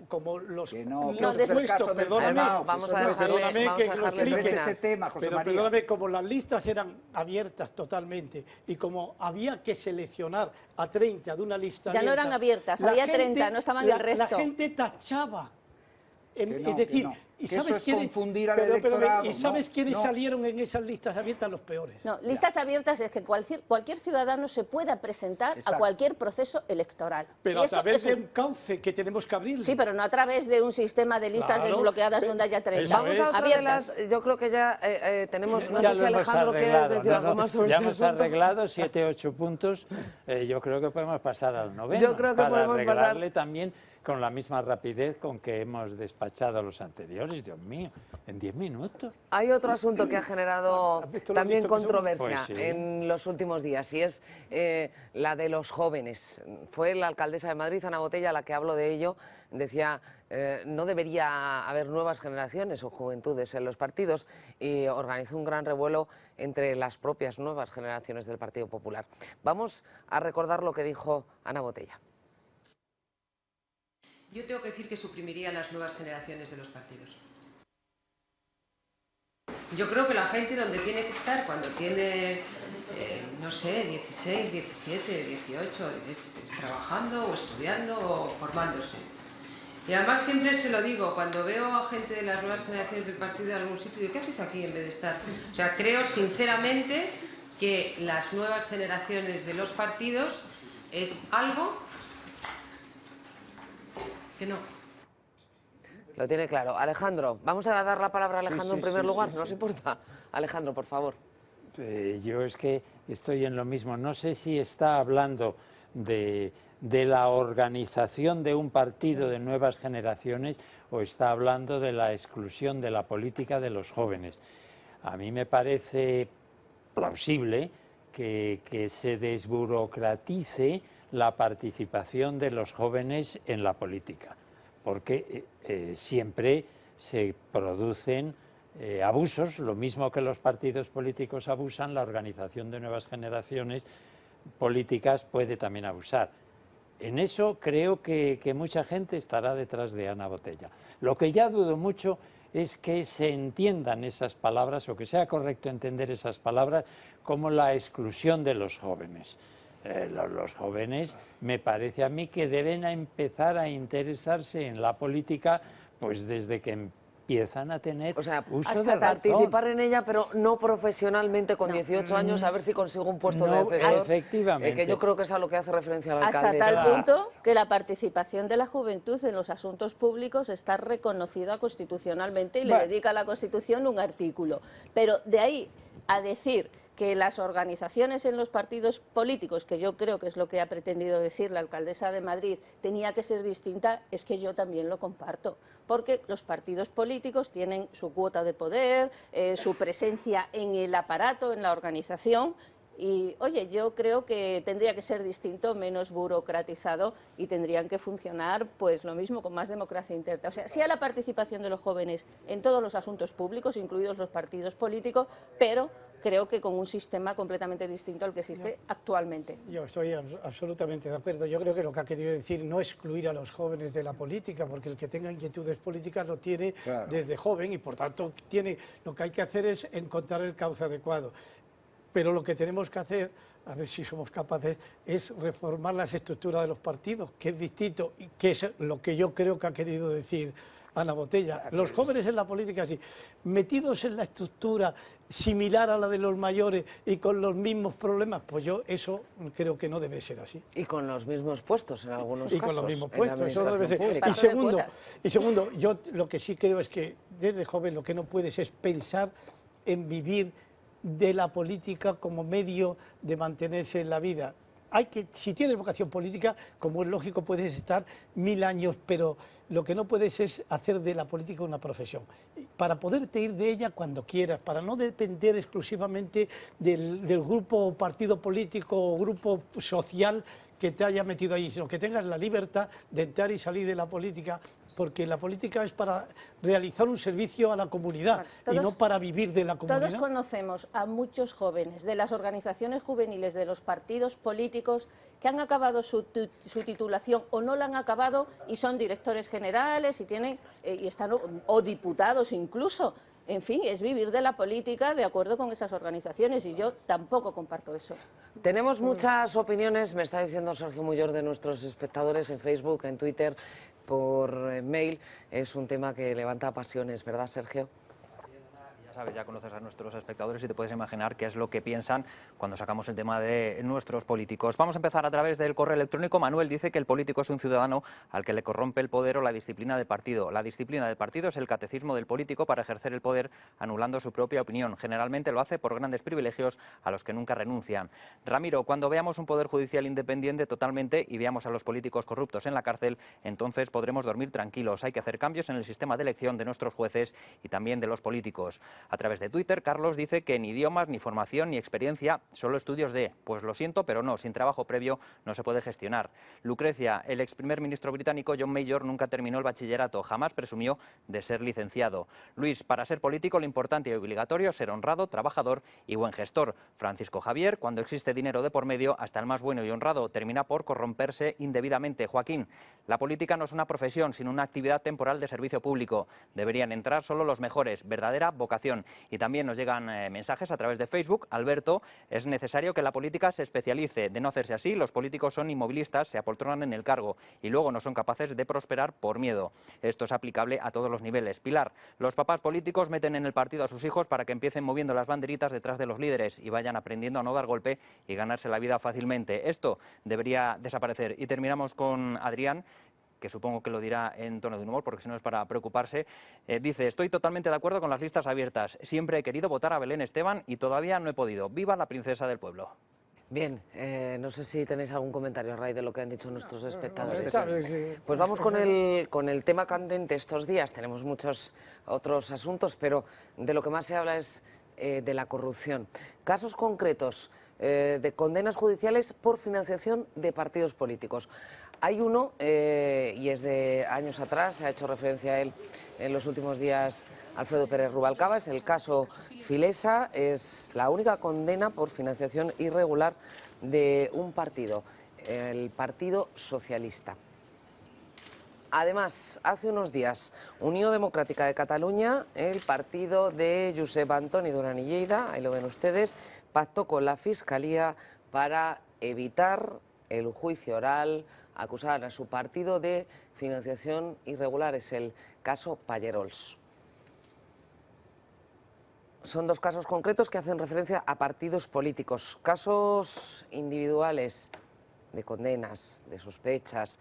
como los no los es el caso del perdóname, Senado, vamos eso a no es- vamos perdóname a que lo dejarle explique. terminar. Ese tema, José Pero María. perdóname, como las listas eran abiertas totalmente y como había que seleccionar a 30 de una lista Ya no abierta, eran abiertas, la había gente- 30, no estaban el resto. La gente tachaba. Que no, Es decir, que no. ¿y Que sabes eso es quiénes, confundir al pero, electorado, ¿y sabes no, quiénes no. salieron en esas listas abiertas? Los peores. No, listas abiertas es que cualquier ciudadano se pueda presentar a Exacto. cualquier proceso electoral. Pero Y a eso través es de un cauce que tenemos que abrir. Sí, pero no a través de un sistema de listas Claro, desbloqueadas donde haya 30. Vamos a otra de las... Yo creo que ya tenemos... No Ya sé si lo hemos Alejandro quiere arreglado, decir ¿no? algo más sobre Ya este hemos asunto. arreglado 7, 8 puntos. Yo creo que podemos pasar al noveno. Yo creo que para podemos pasar- arreglarle también con la misma rapidez con que hemos despachado a los anteriores. Dios mío, en 10 minutos. Hay otro asunto que ha generado ¿Has visto lo también listo que somos? controversia Pues sí. en los últimos días y es la de los jóvenes. Fue la alcaldesa de Madrid, Ana Botella, la que habló de ello. Decía, no debería haber nuevas generaciones o juventudes en los partidos y organizó un gran revuelo entre las propias nuevas generaciones del Partido Popular. Vamos a recordar lo que dijo Ana Botella. Yo tengo que decir que suprimiría las nuevas generaciones de los partidos. Yo creo que la gente donde tiene que estar cuando tiene, no sé, 16, 17, 18, es trabajando o estudiando o formándose. Y además siempre se lo digo, cuando veo a gente de las nuevas generaciones del partido en algún sitio, digo, ¿qué haces aquí en vez de estar? O sea, creo sinceramente que las nuevas generaciones de los partidos es algo que no. Lo tiene claro. Alejandro, vamos a dar la palabra a Alejandro en primer lugar, sí, ¿no os sí. importa? Alejandro, por favor. Yo es que estoy en lo mismo. No sé si está hablando de la organización de un partido de nuevas generaciones o está hablando de la exclusión de la política de los jóvenes. A mí me parece plausible que se desburocratice la participación de los jóvenes en la política, porque siempre se producen abusos, lo mismo que los partidos políticos abusan, la organización de nuevas generaciones políticas puede también abusar. En eso creo que mucha gente estará detrás de Ana Botella. Lo que ya dudo mucho es que se entiendan esas palabras o que sea correcto entender esas palabras como la exclusión de los jóvenes. Los jóvenes me parece a mí que deben empezar a interesarse en la política pues desde que empiezan a tener uso de razón. Participar en ella, pero no profesionalmente con 18 años, a ver si consigo un puesto de defensor. Efectivamente. Que yo creo que es a lo que hace referencia la Hasta alcaldesa. tal punto que la participación de la juventud en los asuntos públicos está reconocida constitucionalmente y le dedica a la Constitución un artículo. Pero de ahí a decir que las organizaciones en los partidos políticos, que yo creo que es lo que ha pretendido decir la alcaldesa de Madrid, tenía que ser distinta, es que yo también lo comparto. Porque los partidos políticos tienen su cuota de poder, su presencia en el aparato, en la organización. Y, oye, yo creo que tendría que ser distinto, menos burocratizado y tendrían que funcionar, pues lo mismo, con más democracia interna. O sea, sí a la participación de los jóvenes en todos los asuntos públicos, incluidos los partidos políticos, pero creo que con un sistema completamente distinto al que existe actualmente. Yo estoy absolutamente de acuerdo. Yo creo que lo que ha querido decir no excluir a los jóvenes de la política, porque el que tenga inquietudes políticas lo tiene desde joven y por tanto lo que hay que hacer es encontrar el cauce adecuado. Pero lo que tenemos que hacer, a ver si somos capaces, es reformar las estructuras de los partidos, que es distinto y que es lo que yo creo que ha querido decir Ana Botella. Los jóvenes en la política, sí, metidos en la estructura similar a la de los mayores y con los mismos problemas, pues yo eso creo que no debe ser así. Y con los mismos puestos en algunos casos. Y con los mismos puestos, eso no debe ser. Y segundo, yo lo que sí creo es que desde joven lo que no puedes es pensar en vivir de la política como medio de mantenerse en la vida. Si tienes vocación política, como es lógico, puedes estar 1000 años, pero lo que no puedes es hacer de la política una profesión. Para poderte ir de ella cuando quieras, para no depender exclusivamente del grupo o partido político o grupo social que te haya metido ahí, sino que tengas la libertad de entrar y salir de la política, porque la política es para realizar un servicio a la comunidad y no para vivir de la comunidad. Todos conocemos a muchos jóvenes de las organizaciones juveniles, de los partidos políticos, que han acabado su titulación o no la han acabado y son directores generales y tienen o diputados incluso. En fin, es vivir de la política de acuerdo con esas organizaciones y yo tampoco comparto eso. Tenemos muchas opiniones, me está diciendo Sergio Muyor, de nuestros espectadores en Facebook, en Twitter, por mail. Es un tema que levanta pasiones, ¿verdad, Sergio? Sabes, ya conoces a nuestros espectadores y te puedes imaginar qué es lo que piensan cuando sacamos el tema de nuestros políticos. Vamos a empezar a través del correo electrónico. Manuel dice que el político es un ciudadano al que le corrompe el poder o la disciplina de partido. La disciplina de partido es el catecismo del político para ejercer el poder anulando su propia opinión. Generalmente lo hace por grandes privilegios a los que nunca renuncian. Ramiro, cuando veamos un poder judicial independiente totalmente y veamos a los políticos corruptos en la cárcel, entonces podremos dormir tranquilos. Hay que hacer cambios en el sistema de elección de nuestros jueces y también de los políticos. A través de Twitter, Carlos dice que ni idiomas, ni formación, ni experiencia, solo estudios de... Pues lo siento, pero no, sin trabajo previo no se puede gestionar. Lucrecia, el ex primer ministro británico John Major nunca terminó el bachillerato, jamás presumió de ser licenciado. Luis, para ser político lo importante y obligatorio es ser honrado, trabajador y buen gestor. Francisco Javier, cuando existe dinero de por medio, hasta el más bueno y honrado termina por corromperse indebidamente. Joaquín, la política no es una profesión, sino una actividad temporal de servicio público. Deberían entrar solo los mejores, verdadera vocación. Y también nos llegan mensajes a través de Facebook. Alberto, es necesario que la política se especialice. De no hacerse así, los políticos son inmovilistas, se apoltronan en el cargo y luego no son capaces de prosperar por miedo. Esto es aplicable a todos los niveles. Pilar, los papás políticos meten en el partido a sus hijos para que empiecen moviendo las banderitas detrás de los líderes y vayan aprendiendo a no dar golpe y ganarse la vida fácilmente. Esto debería desaparecer. Y terminamos con Adrián, que supongo que lo dirá en tono de humor, porque si no es para preocuparse. Dice, estoy totalmente de acuerdo con las listas abiertas. Siempre he querido votar a Belén Esteban y todavía no he podido. ¡Viva la princesa del pueblo! Bien, no sé si tenéis algún comentario a raíz de lo que han dicho nuestros espectadores. Sí. Pues vamos con el tema candente estos días. Tenemos muchos otros asuntos, pero de lo que más se habla es de la corrupción. Casos concretos de condenas judiciales por financiación de partidos políticos. Hay uno, y es de años atrás, se ha hecho referencia a él en los últimos días Alfredo Pérez Rubalcaba, es el caso Filesa, es la única condena por financiación irregular de un partido, el Partido Socialista. Además, hace unos días, Unió Democràtica de Cataluña, el partido de Josep Antoni Duran i Lleida, ahí lo ven ustedes, pactó con la Fiscalía para evitar el juicio oral, acusar a su partido de financiación irregular. Es el caso Pallerols. Son dos casos concretos que hacen referencia a partidos políticos. Casos individuales de condenas, de sospechas,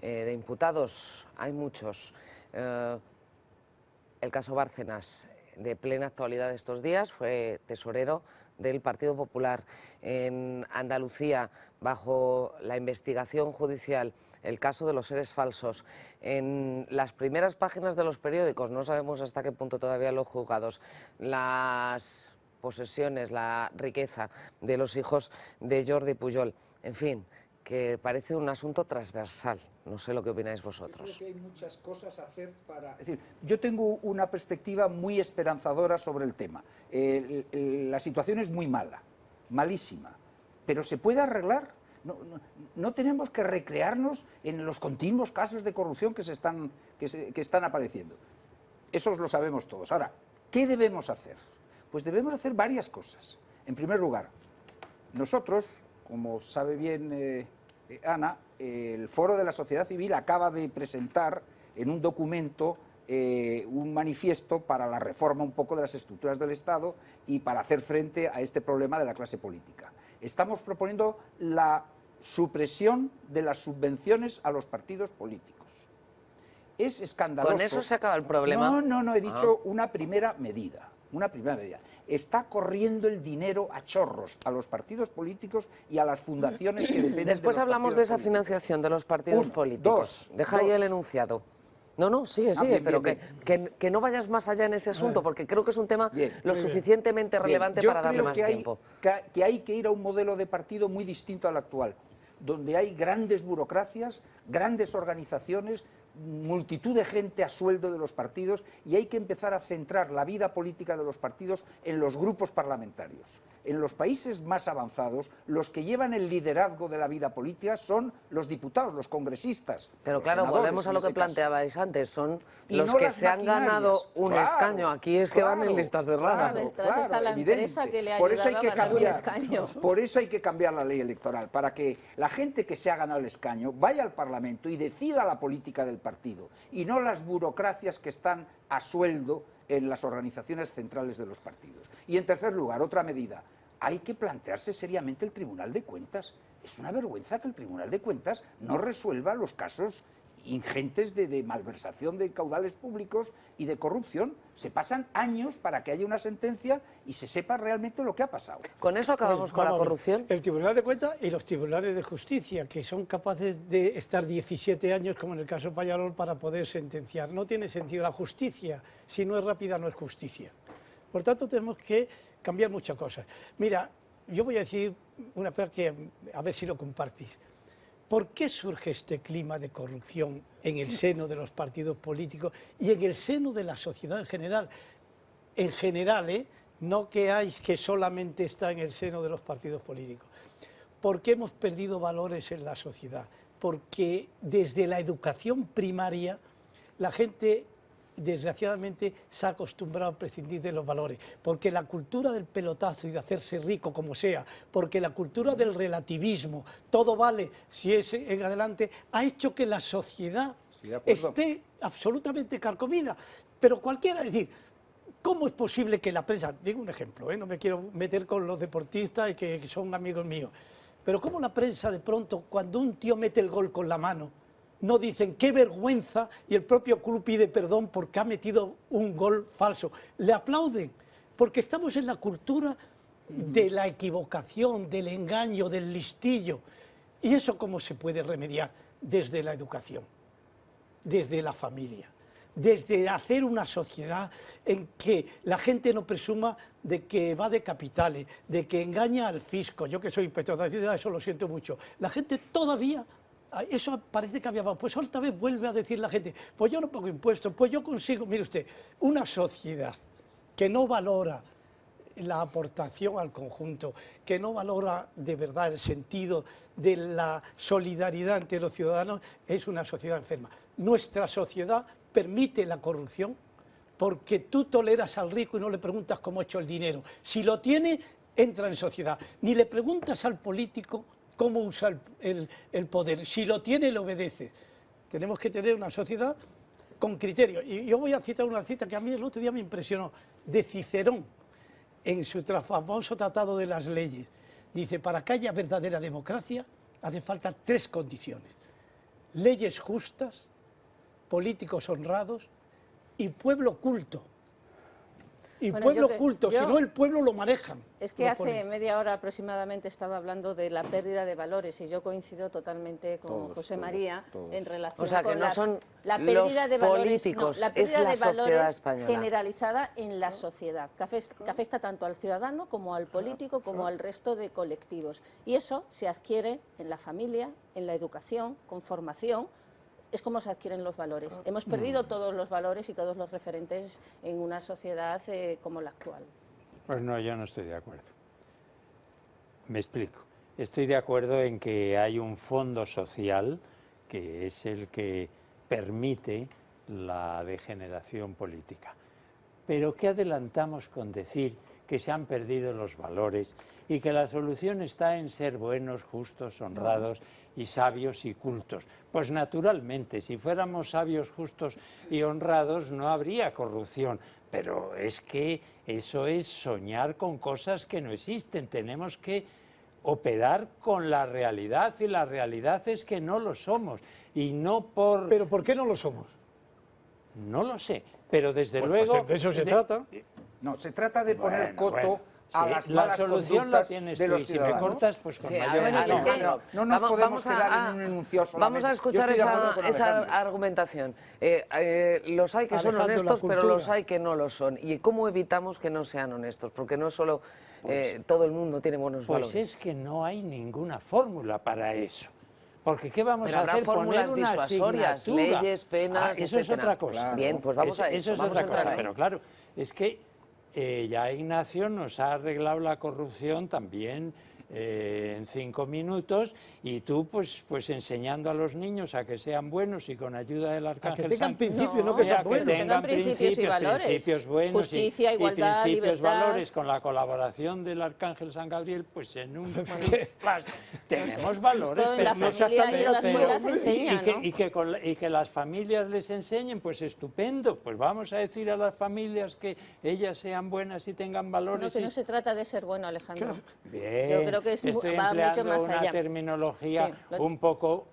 de imputados, hay muchos. El caso Bárcenas, de plena actualidad estos días, fue tesorero del Partido Popular. En Andalucía, bajo la investigación judicial, el caso de los seres falsos. En las primeras páginas de los periódicos, no sabemos hasta qué punto todavía los juzgados, las posesiones, la riqueza de los hijos de Jordi Pujol. En fin, que parece un asunto transversal. No sé lo que opináis vosotros. Yo creo que hay muchas cosas a hacer para... Es decir, yo tengo una perspectiva muy esperanzadora sobre el tema. La situación es muy mala, malísima, pero se puede arreglar. No tenemos que recrearnos en los continuos casos de corrupción que están apareciendo. Eso lo sabemos todos. Ahora, ¿qué debemos hacer? Pues debemos hacer varias cosas. En primer lugar, nosotros, como sabe bien Ana, el Foro de la Sociedad Civil acaba de presentar en un documento un manifiesto para la reforma un poco de las estructuras del Estado y para hacer frente a este problema de la clase política. Estamos proponiendo la supresión de las subvenciones a los partidos políticos. Es escandaloso. ¿Con eso se acaba el problema? No, he dicho una primera medida. Está corriendo el dinero a chorros a los partidos políticos y a las fundaciones que dependen de los Después hablamos de esa partidos políticos. financiación de los partidos políticos. Deja ahí el enunciado. No, sigue, bien, pero bien. Que no vayas más allá en ese asunto, porque creo que es un tema lo suficientemente relevante para darle más tiempo. Que hay que ir a un modelo de partido muy distinto al actual, donde hay grandes burocracias, grandes organizaciones, multitud de gente a sueldo de los partidos, y hay que empezar a centrar la vida política de los partidos en los grupos parlamentarios. En los países más avanzados, los que llevan el liderazgo de la vida política son los diputados, los congresistas. Pero los claro, senadores, volvemos a lo en que ese caso. planteabais antes, son Y los no que las se han maquinarias. ganado un Claro, escaño. Aquí es que van en listas de rada. Detrás está la evidente. empresa que le ha Por eso hay ayudado que a ganar un cambiar, escaño. por eso hay que cambiar la ley electoral, para que la gente que se ha ganado el escaño vaya al Parlamento y decida la política del partido, y no las burocracias que están a sueldo en las organizaciones centrales de los partidos. Y en tercer lugar, otra medida, hay que plantearse seriamente el Tribunal de Cuentas. Es una vergüenza que el Tribunal de Cuentas no resuelva los casos ingentes de malversación de caudales públicos y de corrupción. Se pasan años para que haya una sentencia y se sepa realmente lo que ha pasado. ¿Con eso acabamos con la vamos a ver. corrupción? El Tribunal de Cuentas y los tribunales de justicia, que son capaces de estar 17 años, como en el caso Pallarol, para poder sentenciar. No tiene sentido. La justicia, si no es rápida, no es justicia. Por tanto, tenemos que cambiar muchas cosas. Mira, yo voy a decir una cosa que a ver si lo compartís. ¿Por qué surge este clima de corrupción en el seno de los partidos políticos y en el seno de la sociedad en general? En general, no creáis que solamente está en el seno de los partidos políticos. Porque hemos perdido valores en la sociedad. Porque desde la educación primaria la gente, desgraciadamente, se ha acostumbrado a prescindir de los valores, porque la cultura del pelotazo y de hacerse rico como sea, porque la cultura del relativismo, todo vale si es en adelante, ha hecho que la sociedad esté absolutamente carcomida. Pero cualquiera, es decir, ¿cómo es posible que la prensa, digo un ejemplo, no me quiero meter con los deportistas que son amigos míos, pero cómo la prensa de pronto, cuando un tío mete el gol con la mano, no dicen qué vergüenza y el propio club pide perdón porque ha metido un gol falso? Le aplauden, porque estamos en la cultura de la equivocación, del engaño, del listillo. ¿Y eso cómo se puede remediar? Desde la educación, desde la familia, desde hacer una sociedad en que la gente no presuma de que va de capitales, de que engaña al fisco. Yo que soy inspector de Hacienda, eso lo siento mucho. La gente todavía... Eso parece que había... Pues otra vez vuelve a decir la gente, pues yo no pago impuestos, pues yo consigo... Mire usted, una sociedad que no valora la aportación al conjunto, que no valora de verdad el sentido de la solidaridad entre los ciudadanos, es una sociedad enferma. Nuestra sociedad permite la corrupción porque tú toleras al rico y no le preguntas cómo ha hecho el dinero. Si lo tiene, entra en sociedad. Ni le preguntas al político cómo usa el poder. Si lo tiene, le obedeces. Tenemos que tener una sociedad con criterio. Y yo voy a citar una cita que a mí el otro día me impresionó, de Cicerón, en su famoso Tratado de las Leyes. Dice, para que haya verdadera democracia, hace falta 3 condiciones. Leyes justas, políticos honrados y pueblo culto. Y Bueno, pueblo culto, si yo- no el pueblo lo manejan. Es que Lo hace ponen. media hora aproximadamente estaba hablando de la pérdida de valores y yo coincido totalmente con José María en relación O sea, que con no son la pérdida los de valores, políticos, la pérdida es la de valores sociedad española. generalizada en la sociedad, que afecta tanto al ciudadano como al político como al resto de colectivos. Y eso se adquiere en la familia, en la educación, con formación. Es como se adquieren los valores. Hemos perdido todos los valores y todos los referentes en una sociedad como la actual. Pues no, yo no estoy de acuerdo. Me explico. Estoy de acuerdo en que hay un fondo social que es el que permite la degeneración política. Pero ¿qué adelantamos con decir que se han perdido los valores y que la solución está en ser buenos, justos, honrados y sabios y cultos. Pues naturalmente, si fuéramos sabios, justos y honrados no habría corrupción, pero es que eso es soñar con cosas que no existen. Tenemos que operar con la realidad y la realidad es que no lo somos y no por... ¿Pero por qué no lo somos? No lo sé, pero desde Pues, luego... de eso se trata. No, se trata de poner coto a sí, las la malas solución la conductas tienes de tú los y si me ciudadanos. cortas pues con Sí, mayor a ver, gusto. No nos podemos quedar en un enunciado Vamos a escuchar esa argumentación. Los hay que son honestos, pero los hay que no lo son. ¿Y cómo evitamos que no sean honestos? Porque no solo todo el mundo tiene buenos valores. Pues es que no hay ninguna fórmula para eso. Porque ¿qué vamos Pero a habrá hacer? fórmulas Poner una disuasorias, asignatura. leyes, penas, Eso es etcétera. otra cosa. Claro. Bien, pues vamos a eso. Eso es Vamos otra a entrar cosa, ahí. pero claro, es que ya Ignacio nos ha arreglado la corrupción también en 5 minutos y tú pues enseñando a los niños a que sean buenos y con ayuda del Arcángel que tengan San- principios, no que sean buenos. que tengan principios y valores. principios buenos Justicia, igualdad, y principios libertad. valores con la colaboración del Arcángel San Gabriel, pues en un tenemos valores. Esto en la familia y en la escuela se enseña, ¿no? Y que las familias les enseñen, pues estupendo, pues vamos a decir a las familias que ellas sean buenas y tengan valores. No, que no se trata de ser bueno, Alejandro. Bien, Yo creo que estoy va mucho empleando más una allá. terminología Sí, un poco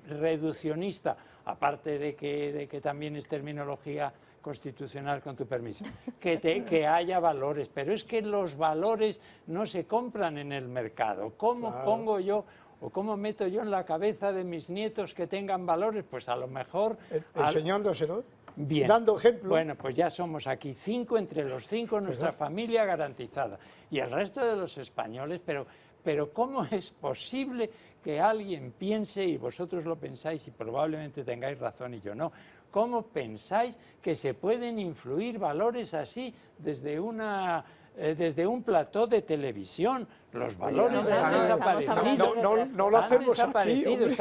reduccionista, aparte de que también es terminología constitucional, con tu permiso, que haya valores, pero es que los valores no se compran en el mercado. ¿Cómo pongo yo o cómo meto yo en la cabeza de mis nietos que tengan valores? Pues a lo mejor... Enseñándoselo. Bien. Dando ejemplo. Bueno, pues ya somos aquí 5, entre los 5 nuestra familia garantizada. Y el resto de los españoles, pero ¿cómo es posible que alguien piense, y vosotros lo pensáis y probablemente tengáis razón y yo no, cómo pensáis que se pueden influir valores así desde un plató de televisión? Los valores han desaparecido. No lo hacemos aquí, hombre.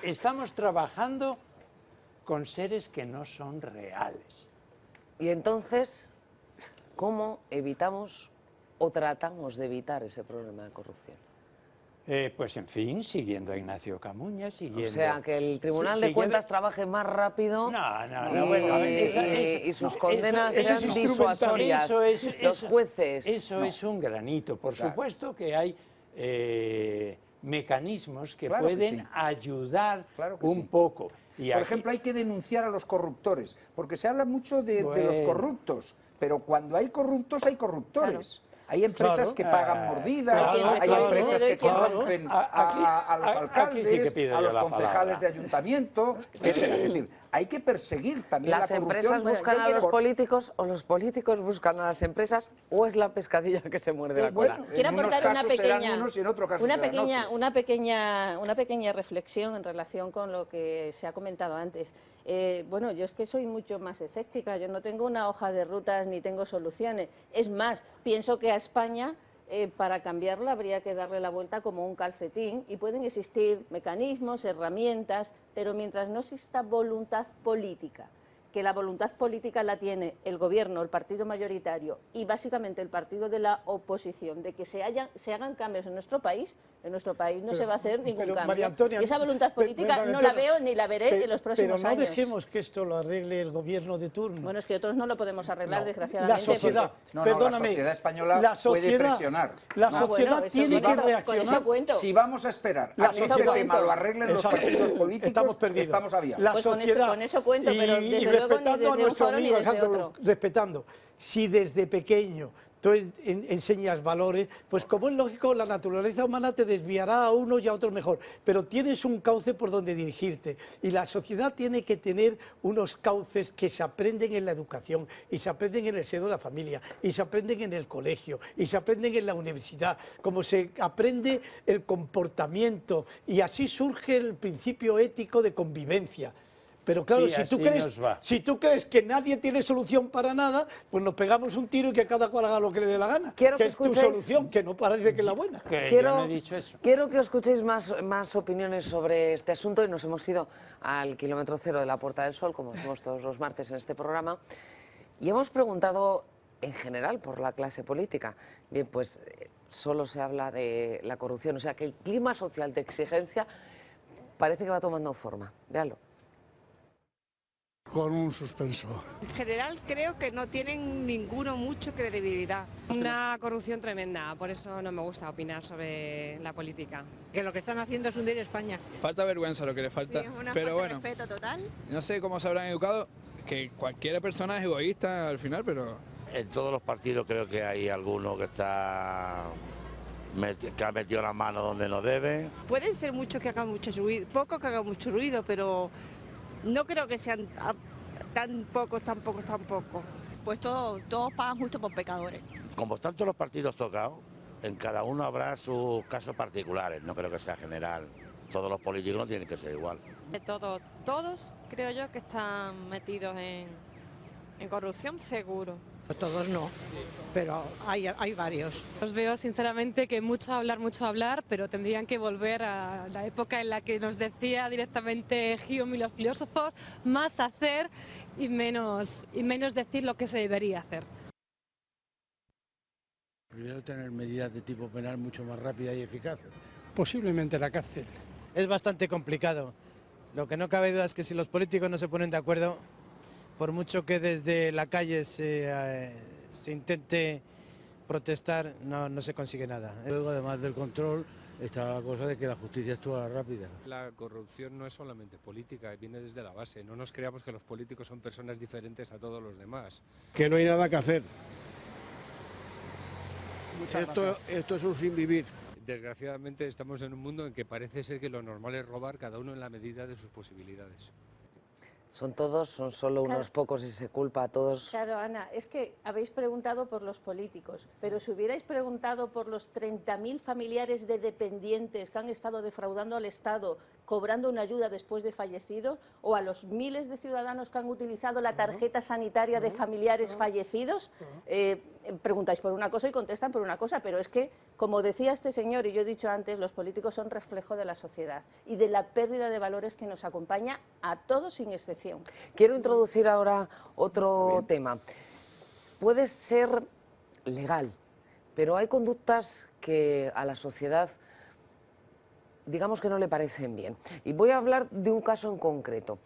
Estamos trabajando con seres que no son reales. Y entonces, ¿cómo evitamos o tratamos de evitar ese problema de corrupción? Pues en fin, siguiendo a Ignacio Camuñas, siguiendo... O sea, que el Tribunal de Cuentas trabaje más rápido y sus condenas sean disuasorias. Los jueces... Eso es un granito. Por supuesto que hay mecanismos que pueden ayudar un poco. Y por ejemplo, hay que denunciar a los corruptores, porque se habla mucho de los corruptos, pero cuando hay corruptos hay corruptores. Hay empresas que pagan mordidas, hay empresas que corrompen a los alcaldes, a los concejales de ayuntamiento, etc. Es decir, hay que perseguir también la corrupción. ¿Las empresas buscan a los políticos o los políticos buscan a las empresas o es la pescadilla que se muerde la cola? Quiero aportar una pequeña pequeña reflexión en relación con lo que se ha comentado antes. Bueno, yo es que soy mucho más escéptica, yo no tengo una hoja de rutas ni tengo soluciones. Es más, pienso que a España, para cambiarla, habría que darle la vuelta como un calcetín y pueden existir mecanismos, herramientas, pero mientras no exista voluntad política, que la voluntad política la tiene el gobierno, el partido mayoritario y básicamente el partido de la oposición, de que se hagan cambios en nuestro país no se va a hacer ningún cambio. María Antonia, y esa voluntad política no la veo ni la veré en los próximos años. Pero no dejemos que esto lo arregle el gobierno de turno. Bueno, es que otros no lo podemos arreglar, desgraciadamente. La sociedad, perdóname, la sociedad española puede presionar. La sociedad tiene que reaccionar. Si vamos a esperar a que este tema lo arreglen los partidos políticos, estamos perdidos. Estamos aviados. La sociedad, con eso cuento, pero desde luego respetando a nuestro amigo Alejandro, respetando, si desde pequeño tú enseñas valores, pues como es lógico, la naturaleza humana te desviará a uno y a otro mejor, pero tienes un cauce por donde dirigirte y la sociedad tiene que tener unos cauces que se aprenden en la educación y se aprenden en el seno de la familia y se aprenden en el colegio y se aprenden en la universidad, como se aprende el comportamiento y así surge el principio ético de convivencia. Pero claro, si tú crees que nadie tiene solución para nada, pues nos pegamos un tiro y que cada cual haga lo que le dé la gana. Que es tu solución, que no parece que es la buena. Yo no he dicho eso. Quiero que escuchéis más opiniones sobre este asunto y nos hemos ido al kilómetro cero de la Puerta del Sol, como hacemos todos los martes en este programa, y hemos preguntado en general por la clase política. Bien, pues solo se habla de la corrupción, o sea que el clima social de exigencia parece que va tomando forma. Véalo. Con un suspenso. En general creo que no tienen ninguno mucho credibilidad. Una corrupción tremenda, por eso no me gusta opinar sobre la política. Que lo que están haciendo es hundir España. Falta vergüenza lo que le falta, Sí, una pero falta bueno, de respeto total. no sé cómo se habrán educado, que cualquier persona es egoísta al final, pero... En todos los partidos creo que hay alguno que ha metido la mano donde no debe. Pueden ser muchos que hagan mucho ruido, pocos que hagan mucho ruido, pero no creo que sean tan pocos. Pues todos pagan justo por pecadores. Como están todos los partidos tocados, en cada uno habrá sus casos particulares, no creo que sea general. Todos los políticos no tienen que ser igual. De todos creo yo que están metidos en corrupción seguro. Todos no, pero hay varios. Os veo sinceramente que mucho hablar, pero tendrían que volver a la época en la que nos decía directamente Hume y los filósofos, más hacer y menos decir lo que se debería hacer. Primero tener medidas de tipo penal mucho más rápidas y eficaces. Posiblemente la cárcel. Es bastante complicado. Lo que no cabe duda es que si los políticos no se ponen de acuerdo, por mucho que desde la calle se intente protestar, no se consigue nada. Luego, además del control, está la cosa de que la justicia actúa rápida. La corrupción no es solamente política, viene desde la base. No nos creamos que los políticos son personas diferentes a todos los demás. Que no hay nada que hacer. Esto es un sin vivir. Desgraciadamente estamos en un mundo en que parece ser que lo normal es robar, cada uno en la medida de sus posibilidades. ¿Son todos? ¿Son solo unos pocos y se culpa a todos? Claro, Ana, es que habéis preguntado por los políticos, pero si hubierais preguntado por los 30.000 familiares de dependientes que han estado defraudando al Estado, cobrando una ayuda después de fallecidos, o a los miles de ciudadanos que han utilizado la tarjeta sanitaria de familiares fallecidos, preguntáis por una cosa y contestan por una cosa, pero es que, como decía este señor y yo he dicho antes, los políticos son reflejo de la sociedad y de la pérdida de valores que nos acompaña a todos sin excepción. Quiero introducir ahora otro tema. Puede ser legal, pero hay conductas que a la sociedad, digamos que no le parecen bien. Y voy a hablar de un caso en concreto.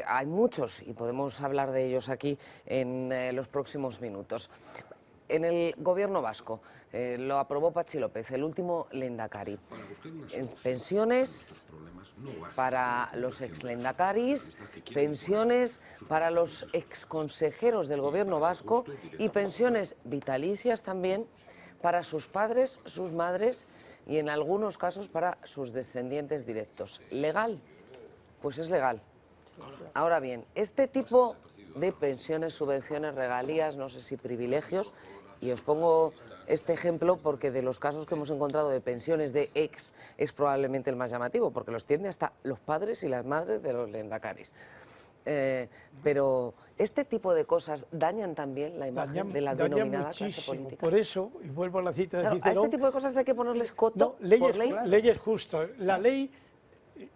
Hay muchos y podemos hablar de ellos aquí en los próximos minutos. En el gobierno vasco lo aprobó Patxi López, el último lehendakari. Pensiones para los exlendakaris, pensiones para los exconsejeros del gobierno vasco y pensiones vitalicias también para sus padres, sus madres y en algunos casos para sus descendientes directos. ¿Legal? Pues es legal. Ahora bien, este tipo de pensiones, subvenciones, regalías, no sé si privilegios, y os pongo este ejemplo porque de los casos que hemos encontrado de pensiones de ex es probablemente el más llamativo, porque los tienen hasta los padres y las madres de los lehendakaris. Pero este tipo de cosas dañan también la imagen de la denominada clase política. Por eso, y vuelvo a la cita de Claro, Cicerón, a este tipo de cosas hay que ponerles coto por ley. Leyes justas. La ley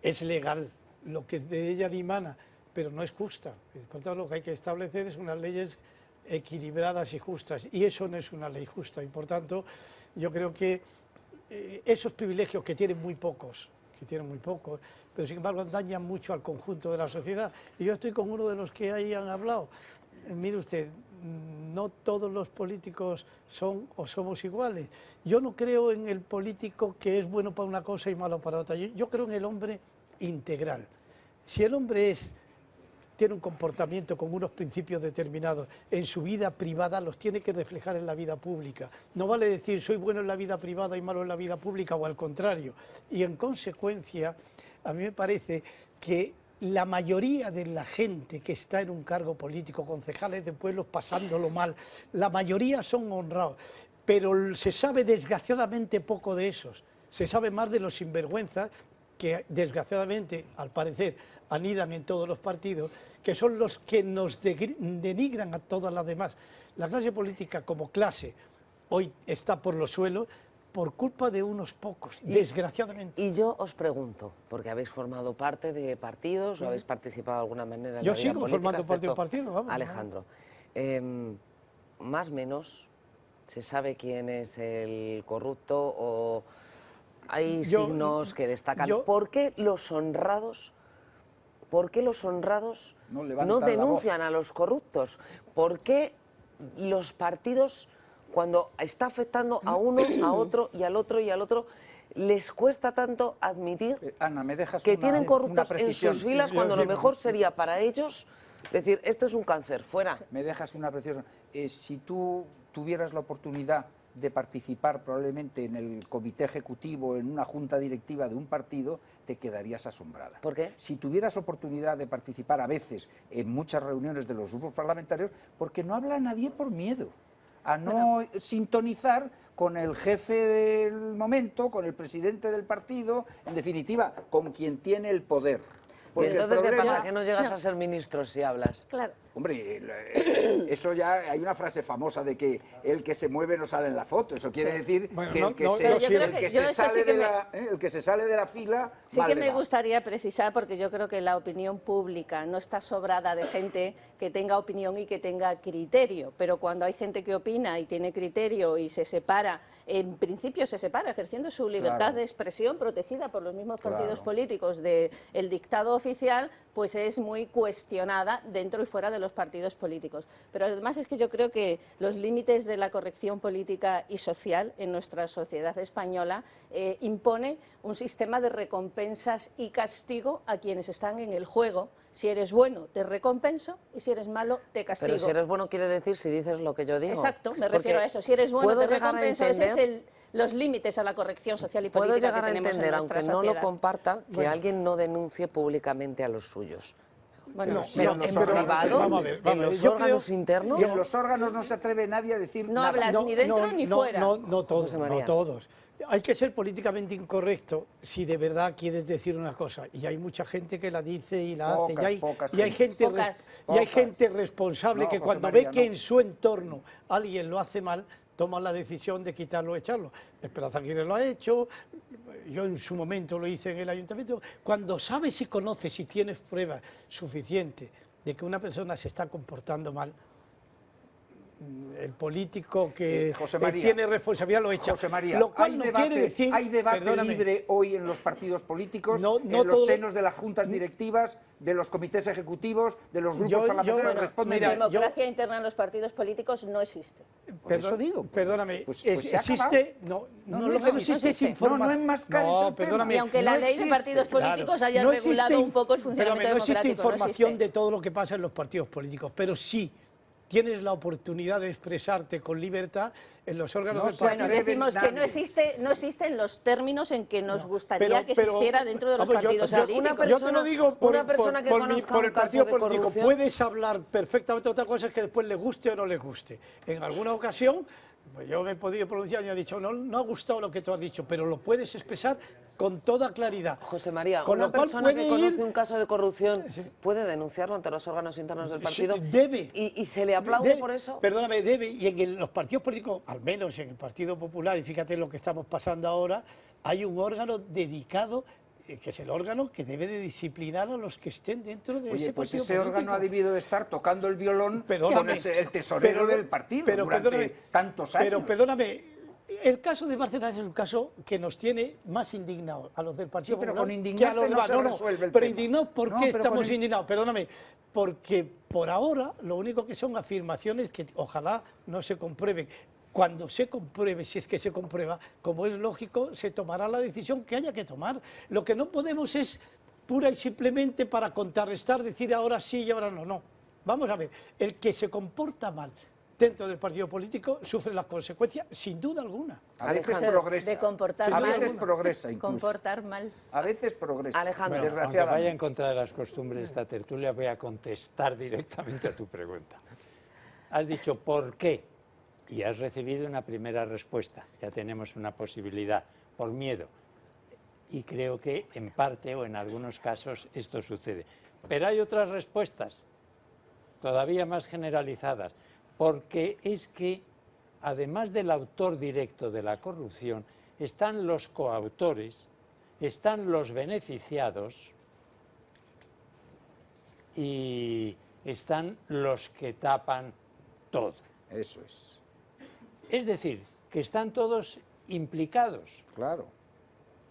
es legal, lo que de ella dimana, pero no es justa. Por tanto, lo que hay que establecer es unas leyes equilibradas y justas, y eso no es una ley justa, y por tanto yo creo que esos privilegios que tienen muy pocos, pero sin embargo dañan mucho al conjunto de la sociedad, y yo estoy con uno de los que ahí han hablado. Mire usted, no todos los políticos son o somos iguales. Yo no creo en el político que es bueno para una cosa y malo para otra. Yo creo en el hombre integral. Si el hombre tiene un comportamiento con unos principios determinados en su vida privada, los tiene que reflejar en la vida pública. No vale decir soy bueno en la vida privada y malo en la vida pública, o al contrario. Y en consecuencia, a mí me parece que la mayoría de la gente que está en un cargo político, concejales de pueblos pasándolo mal, la mayoría son honrados, pero se sabe desgraciadamente poco de esos. Se sabe más de los sinvergüenzas que desgraciadamente, al parecer, anidan en todos los partidos, que son los que nos denigran a todas las demás. La clase política como clase hoy está por los suelos por culpa de unos pocos, desgraciadamente. Y yo os pregunto, porque habéis formado parte de partidos o habéis participado de alguna manera en yo la vida sigo política, formando parte de un partido, vamos. Alejandro, más o menos se sabe quién es el corrupto o hay signos que destacan. ¿Por qué los honrados no denuncian a los corruptos? ¿Por qué los partidos, cuando está afectando a uno, a otro y al otro y al otro, les cuesta tanto admitir Ana, ¿me dejas que tienen corruptos en precisión? sus filas cuando lo mejor sería para ellos decir, esto es un cáncer, fuera? Me dejas una precisión. Si tú tuvieras la oportunidad de participar probablemente en el comité ejecutivo, en una junta directiva de un partido, te quedarías asombrada. ¿Por qué? Si tuvieras oportunidad de participar a veces en muchas reuniones de los grupos parlamentarios, porque no habla nadie por miedo a no sintonizar con el jefe del momento, con el presidente del partido, en definitiva, con quien tiene el poder. ¿Y entonces qué pasa? ¿Que no llegas a ser ministro si hablas? Claro. Hombre, eso ya hay una frase famosa de que el que se mueve no sale en la foto. Eso quiere decir que el que se sale de la fila... Sí que me gustaría precisar, porque yo creo que la opinión pública no está sobrada de gente que tenga opinión y que tenga criterio, pero cuando hay gente que opina y tiene criterio y se separa, en principio se separa, ejerciendo su libertad de expresión protegida por los mismos partidos políticos del dictado oficial, pues es muy cuestionada dentro y fuera de los partidos políticos. Pero además es que yo creo que los límites de la corrección política y social en nuestra sociedad española impone un sistema de recompensas y castigo a quienes están en el juego. Si eres bueno, te recompenso, y si eres malo, te castigo. Pero si eres bueno quiere decir si dices lo que yo digo. Exacto, me refiero a eso. Si eres bueno, te recompenso. Ese es los límites a la corrección social y política que tenemos en nuestra sociedad. Puedo llegar a entender, aunque no lo comparta, que alguien no denuncie públicamente a los suyos. Bueno, pero en privado, en los órganos internos... Y en los órganos no se atreve nadie a decir nada. No hablas ni dentro ni fuera. No todos, no todos. Hay que ser políticamente incorrecto si de verdad quieres decir una cosa. Y hay mucha gente que la dice y la hace. Y hay gente responsable que cuando ve que en su entorno alguien lo hace mal, toman la decisión de quitarlo o echarlo. Esperanza Aguirre lo ha hecho, yo en su momento lo hice en el ayuntamiento. Cuando sabes y conoces y tienes pruebas suficientes de que una persona se está comportando mal, el político que tiene responsabilidad lo echa. José María, lo cual hay debate libre hoy en los partidos políticos, en los senos de las juntas directivas, de los comités ejecutivos, de los grupos parlamentarios. La democracia interna en los partidos políticos no existe. Eso digo. Perdóname, existe, lo que no existe es información. Y aunque la ley de partidos políticos haya regulado un poco el funcionamiento democrático, no existe información de todo lo que pasa en los partidos políticos, pero sí tienes la oportunidad de expresarte con libertad en los órganos del partido. Bueno, decimos que no existen los términos en que nos gustaría que existiera dentro de los partidos políticos. Yo te lo digo por el partido político. Puedes hablar perfectamente, otra cosa es que después le guste o no le guste. En alguna ocasión, pues yo me he podido pronunciar y he dicho, no ha gustado lo que tú has dicho, pero lo puedes expresar con toda claridad. José María, una persona que conoce un caso de corrupción puede denunciarlo ante los órganos internos del partido. Debe. ¿Y se le aplaude por eso? Perdóname, debe. Y en los partidos políticos, al menos en el Partido Popular, y fíjate lo que estamos pasando ahora, hay un órgano dedicado, que es el órgano que debe de disciplinar a los que estén dentro de ese partido ese político. Órgano ha debido de estar tocando el violón con el tesorero del partido durante tantos años. Pero perdóname, el caso de Bárcenas es un caso que nos tiene más indignados a los del Partido Popular. Pero con indignarse no se resuelve el pero tema. indignados, ¿por qué estamos indignados? Perdóname, porque por ahora lo único que son afirmaciones que ojalá no se comprueben. Cuando se compruebe, si es que se comprueba, como es lógico, se tomará la decisión que haya que tomar. Lo que no podemos es pura y simplemente para contrarrestar, decir ahora sí y ahora no. No. Vamos a ver, el que se comporta mal dentro del partido político sufre las consecuencias, sin duda alguna. A veces progresa. De comportar a mal. veces progresa incluso. Comportar mal. A veces progresa. Alejandro, bueno, aunque vaya en contra de las costumbres de esta tertulia, voy a contestar directamente a tu pregunta. Has dicho ¿por qué? Y has recibido una primera respuesta. Ya tenemos una posibilidad, por miedo. Y creo que en parte o en algunos casos esto sucede. Pero hay otras respuestas, todavía más generalizadas, porque es que, además del autor directo de la corrupción, están los coautores, están los beneficiados y están los que tapan todo. Eso es. Es decir, que están todos implicados. Claro.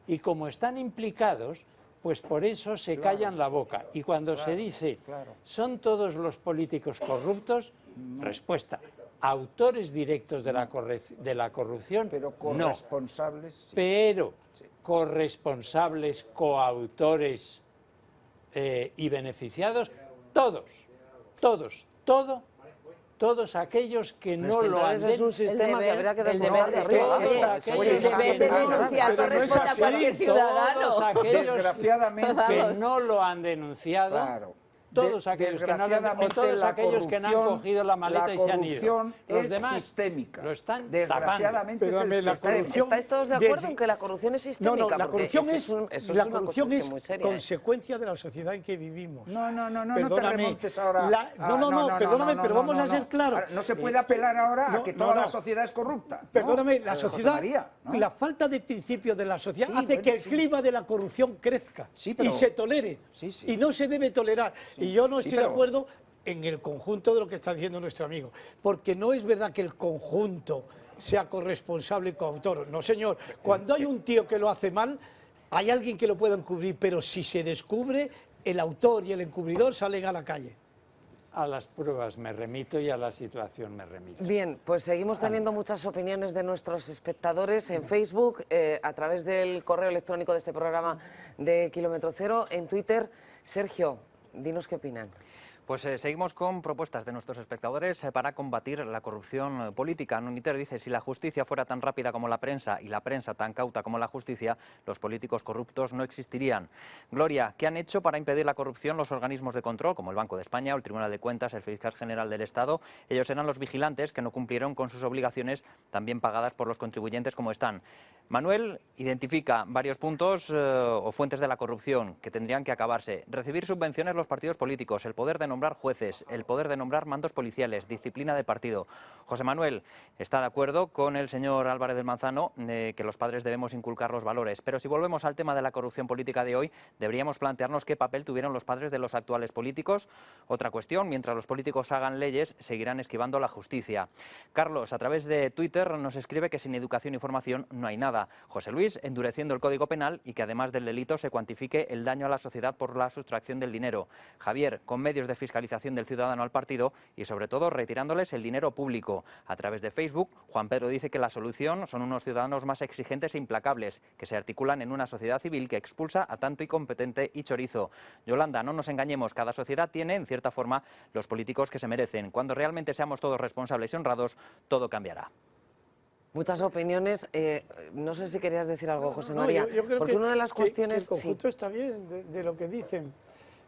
Y como están implicados, pues por eso se callan la boca. Y cuando se dice, ¿son todos los políticos corruptos? Respuesta, autores directos de la corrupción, pero corresponsables, no. Pero corresponsables, coautores y beneficiados, todos aquellos que no lo han denunciado. Es un sistema que habría que denunciar de arriba. El deber de denunciar corresponde a cualquier ciudadano. Todos aquellos que no lo han denunciado, todos aquellos que no han cogido la maleta y se han ido. Los demás sistémica. Lo están Desgraciadamente tapando. la corrupción. ¿Estáis todos de acuerdo en que la corrupción es sistémica? No, la corrupción es muy seria, consecuencia de la sociedad en que vivimos. No Perdóname, te remontes ahora. Perdóname, pero vamos a ser claros. No se puede apelar ahora a que toda la sociedad es corrupta. Perdóname, la sociedad, la falta de principios de la sociedad hace que el clima de la corrupción crezca y se tolere. Y no se debe tolerar. Y yo no estoy de acuerdo en el conjunto de lo que está diciendo nuestro amigo, porque no es verdad que el conjunto sea corresponsable y coautor. No, señor, cuando hay un tío que lo hace mal, hay alguien que lo pueda encubrir, pero si se descubre, el autor y el encubridor salen a la calle. A las pruebas me remito y a la situación me remito. Bien, pues seguimos teniendo muchas opiniones de nuestros espectadores en Facebook, a través del correo electrónico de este programa de Kilómetro Cero, en Twitter. Sergio, dinos qué opinan. Pues seguimos con propuestas de nuestros espectadores para combatir la corrupción política. Nuniter dice, si la justicia fuera tan rápida como la prensa y la prensa tan cauta como la justicia, los políticos corruptos no existirían. Gloria, ¿qué han hecho para impedir la corrupción los organismos de control, como el Banco de España o el Tribunal de Cuentas, el Fiscal General del Estado? Ellos eran los vigilantes que no cumplieron con sus obligaciones, también pagadas por los contribuyentes como están. Manuel identifica varios puntos o fuentes de la corrupción que tendrían que acabarse. Recibir subvenciones los partidos políticos, el poder de nombrar jueces, el poder de nombrar mandos policiales, disciplina de partido. José Manuel está de acuerdo con el señor Álvarez del Manzano que los padres debemos inculcar los valores. Pero si volvemos al tema de la corrupción política de hoy, deberíamos plantearnos qué papel tuvieron los padres de los actuales políticos. Otra cuestión, mientras los políticos hagan leyes, seguirán esquivando la justicia. Carlos, a través de Twitter, nos escribe que sin educación y formación no hay nada. José Luis, endureciendo el Código Penal y que además del delito se cuantifique el daño a la sociedad por la sustracción del dinero. Javier, con medios de fiscalización del ciudadano al partido y sobre todo retirándoles el dinero público. A través de Facebook, Juan Pedro dice que la solución son unos ciudadanos más exigentes e implacables, que se articulan en una sociedad civil que expulsa a tanto incompetente y chorizo. Yolanda, no nos engañemos, cada sociedad tiene, en cierta forma, los políticos que se merecen. Cuando realmente seamos todos responsables y honrados, todo cambiará. Muchas opiniones. No sé si querías decir algo, José María. Yo creo porque una de las cuestiones... que el conjunto está bien de lo que dicen.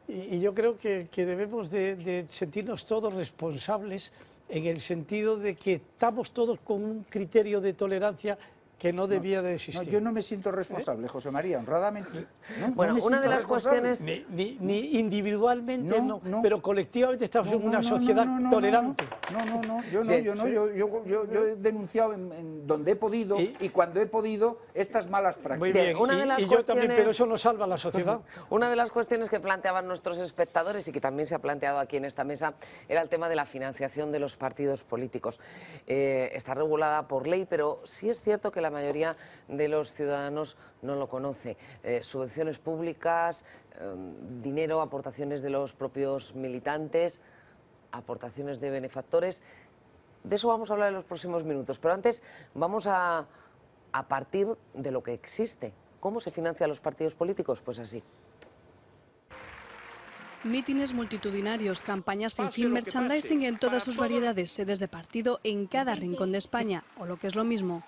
Y yo creo que debemos de sentirnos todos responsables en el sentido de que estamos todos con un criterio de tolerancia que no debía de existir. No, yo no me siento responsable, José María, honradamente. Bueno, una de las cuestiones... Ni individualmente, no, pero colectivamente estamos en una sociedad tolerante. Yo he denunciado en donde he podido y cuando he podido estas malas prácticas. Muy bien, yo también, pero eso no salva a la sociedad. Una de las cuestiones que planteaban nuestros espectadores y que también se ha planteado aquí en esta mesa era el tema de la financiación de los partidos políticos. Está regulada por ley, pero sí es cierto que la mayoría de los ciudadanos no lo conoce. Subvenciones públicas, dinero, aportaciones de los propios militantes, aportaciones de benefactores. De eso vamos a hablar en los próximos minutos, pero antes vamos a partir de lo que existe. ¿Cómo se financian los partidos políticos? Pues así. Mítines multitudinarios, campañas sin fin, merchandising en todas sus variedades, sedes de partido en cada rincón de España, o lo que es lo mismo.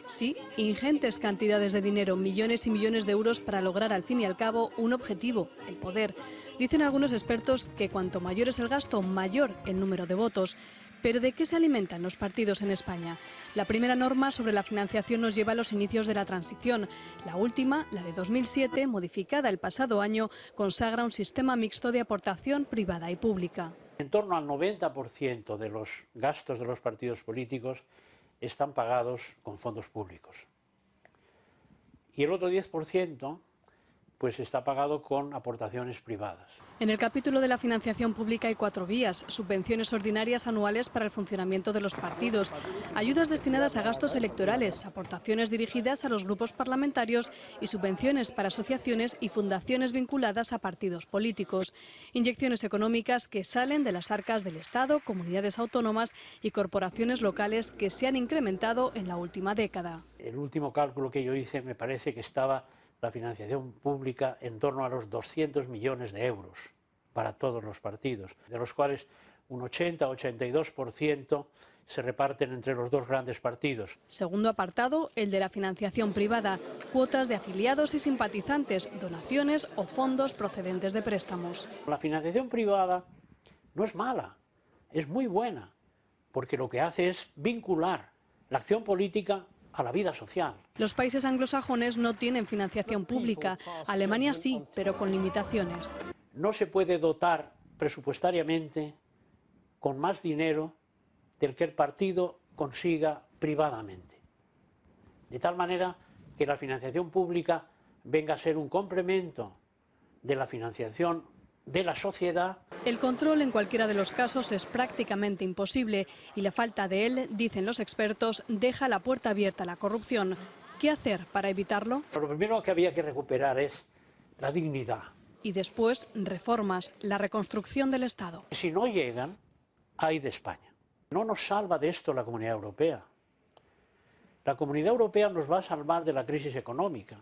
Sí, ingentes cantidades de dinero, millones y millones de euros para lograr al fin y al cabo un objetivo, el poder. Dicen algunos expertos que cuanto mayor es el gasto, mayor el número de votos. ¿Pero de qué se alimentan los partidos en España? La primera norma sobre la financiación nos lleva a los inicios de la transición. La última, la de 2007, modificada el pasado año, consagra un sistema mixto de aportación privada y pública. En torno al 90% de los gastos de los partidos políticos están pagados con fondos públicos. Y el otro 10% pues está pagado con aportaciones privadas. En el capítulo de la financiación pública hay 4 vías: subvenciones ordinarias anuales para el funcionamiento de los partidos, ayudas destinadas a gastos electorales, aportaciones dirigidas a los grupos parlamentarios y subvenciones para asociaciones y fundaciones vinculadas a partidos políticos. Inyecciones económicas que salen de las arcas del Estado, comunidades autónomas y corporaciones locales que se han incrementado en la última década. El último cálculo que yo hice me parece que estaba la financiación pública en torno a los 200 millones de euros para todos los partidos, de los cuales un 80-82% se reparten entre los 2 grandes partidos. Segundo apartado, el de la financiación privada, cuotas de afiliados y simpatizantes, donaciones o fondos procedentes de préstamos. La financiación privada no es mala, es muy buena, porque lo que hace es vincular la acción política a la vida social. Los países anglosajones no tienen financiación pública. Alemania sí, pero con limitaciones. No se puede dotar presupuestariamente con más dinero del que el partido consiga privadamente. De tal manera que la financiación pública venga a ser un complemento de la financiación de la sociedad. El control en cualquiera de los casos es prácticamente imposible y la falta de él, dicen los expertos, deja la puerta abierta a la corrupción. ¿Qué hacer para evitarlo? Lo primero que había que recuperar es la dignidad. Y después, reformas, la reconstrucción del Estado. Si no llegan, ay de España. No nos salva de esto la Comunidad Europea. La Comunidad Europea nos va a salvar de la crisis económica,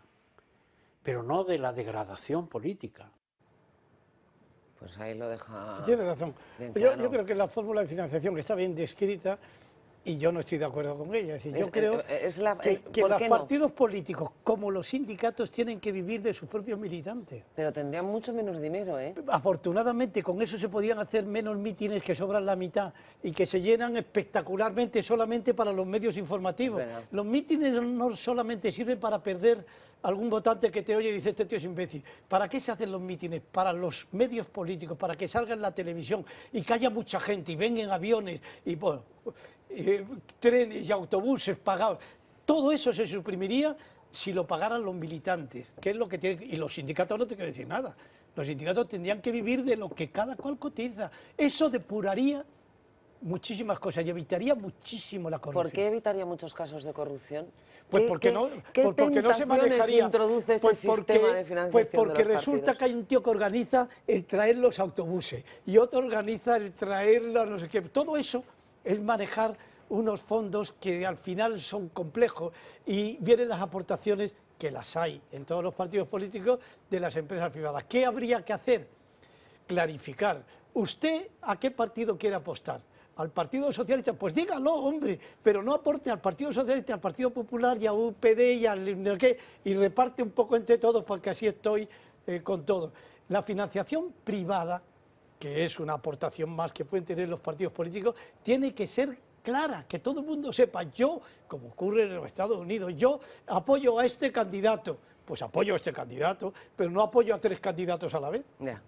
pero no de la degradación política. Pues ahí lo deja. Tiene razón. Claro. Yo creo que la fórmula de financiación que está bien descrita y yo no estoy de acuerdo con ella. Es decir, yo creo que los partidos políticos, como los sindicatos, tienen que vivir de sus propios militantes. Pero tendrían mucho menos dinero, ¿eh? Afortunadamente, con eso se podían hacer menos mítines que sobran la mitad y que se llenan espectacularmente solamente para los medios informativos. Los mítines no solamente sirven para perder algún votante que te oye y dice este tío es imbécil. ¿Para qué se hacen los mítines? Para los medios políticos, para que salga en la televisión y que haya mucha gente y vengan aviones y bueno, trenes y autobuses pagados. Todo eso se suprimiría si lo pagaran los militantes, que es lo que tienen, y los sindicatos no tienen que decir nada. Los sindicatos tendrían que vivir de lo que cada cual cotiza. Eso depuraría muchísimas cosas y evitaría muchísimo la corrupción. ¿Por qué evitaría muchos casos de corrupción? Pues porque no se manejaría. Introduce ese sistema de financiación pues porque de los resulta partidos? que hay un tío que organiza el traer los autobuses y otro organiza el traer no sé qué. Todo eso es manejar unos fondos que al final son complejos y vienen las aportaciones, que las hay en todos los partidos políticos, de las empresas privadas. ¿Qué habría que hacer? Clarificar. ¿Usted a qué partido quiere apostar? ¿Al Partido Socialista? Pues dígalo, hombre, pero no aporte al Partido Socialista, al Partido Popular y a UPD y al qué, y reparte un poco entre todos, porque así estoy con todos. La financiación privada, que es una aportación más que pueden tener los partidos políticos, tiene que ser clara, que todo el mundo sepa. Yo, como ocurre en los Estados Unidos, yo apoyo a este candidato, pues apoyo a este candidato, pero no apoyo a 3 candidatos a la vez. Ya.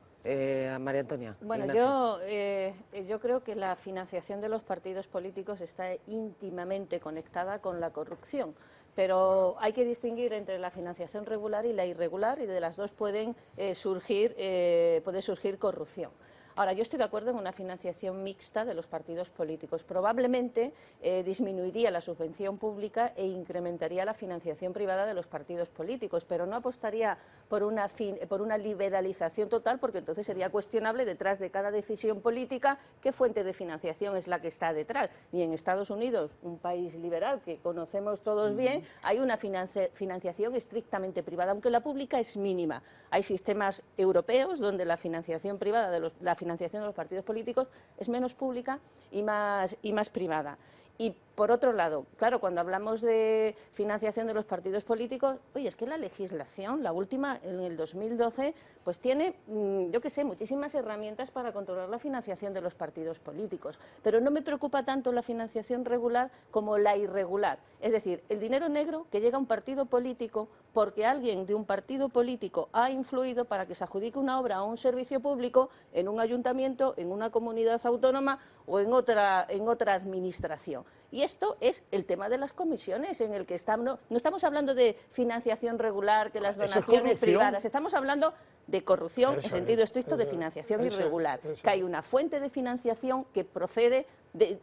María Antonia. Bueno, yo creo que la financiación de los partidos políticos está íntimamente conectada con la corrupción, pero hay que distinguir entre la financiación regular y la irregular, y de las dos puede surgir corrupción. Ahora, yo estoy de acuerdo en una financiación mixta de los partidos políticos. Probablemente disminuiría la subvención pública e incrementaría la financiación privada de los partidos políticos, pero no apostaría por una liberalización total, porque entonces sería cuestionable detrás de cada decisión política qué fuente de financiación es la que está detrás. Y en Estados Unidos, un país liberal que conocemos todos bien, hay una financiación estrictamente privada, aunque la pública es mínima. Hay sistemas europeos donde la financiación privada la financiación de los partidos políticos es menos pública y más privada. Y por otro lado, claro, cuando hablamos de financiación de los partidos políticos, oye, es que la legislación, la última, en el 2012, pues tiene, yo qué sé, muchísimas herramientas para controlar la financiación de los partidos políticos. Pero no me preocupa tanto la financiación regular como la irregular. Es decir, el dinero negro que llega a un partido político porque alguien de un partido político ha influido para que se adjudique una obra o un servicio público en un ayuntamiento, en una comunidad autónoma o en otra administración. Y esto es el tema de las comisiones, en el que no estamos hablando de financiación regular, que las donaciones privadas, estamos hablando de corrupción en sentido estricto de financiación irregular, que hay una fuente de financiación que procede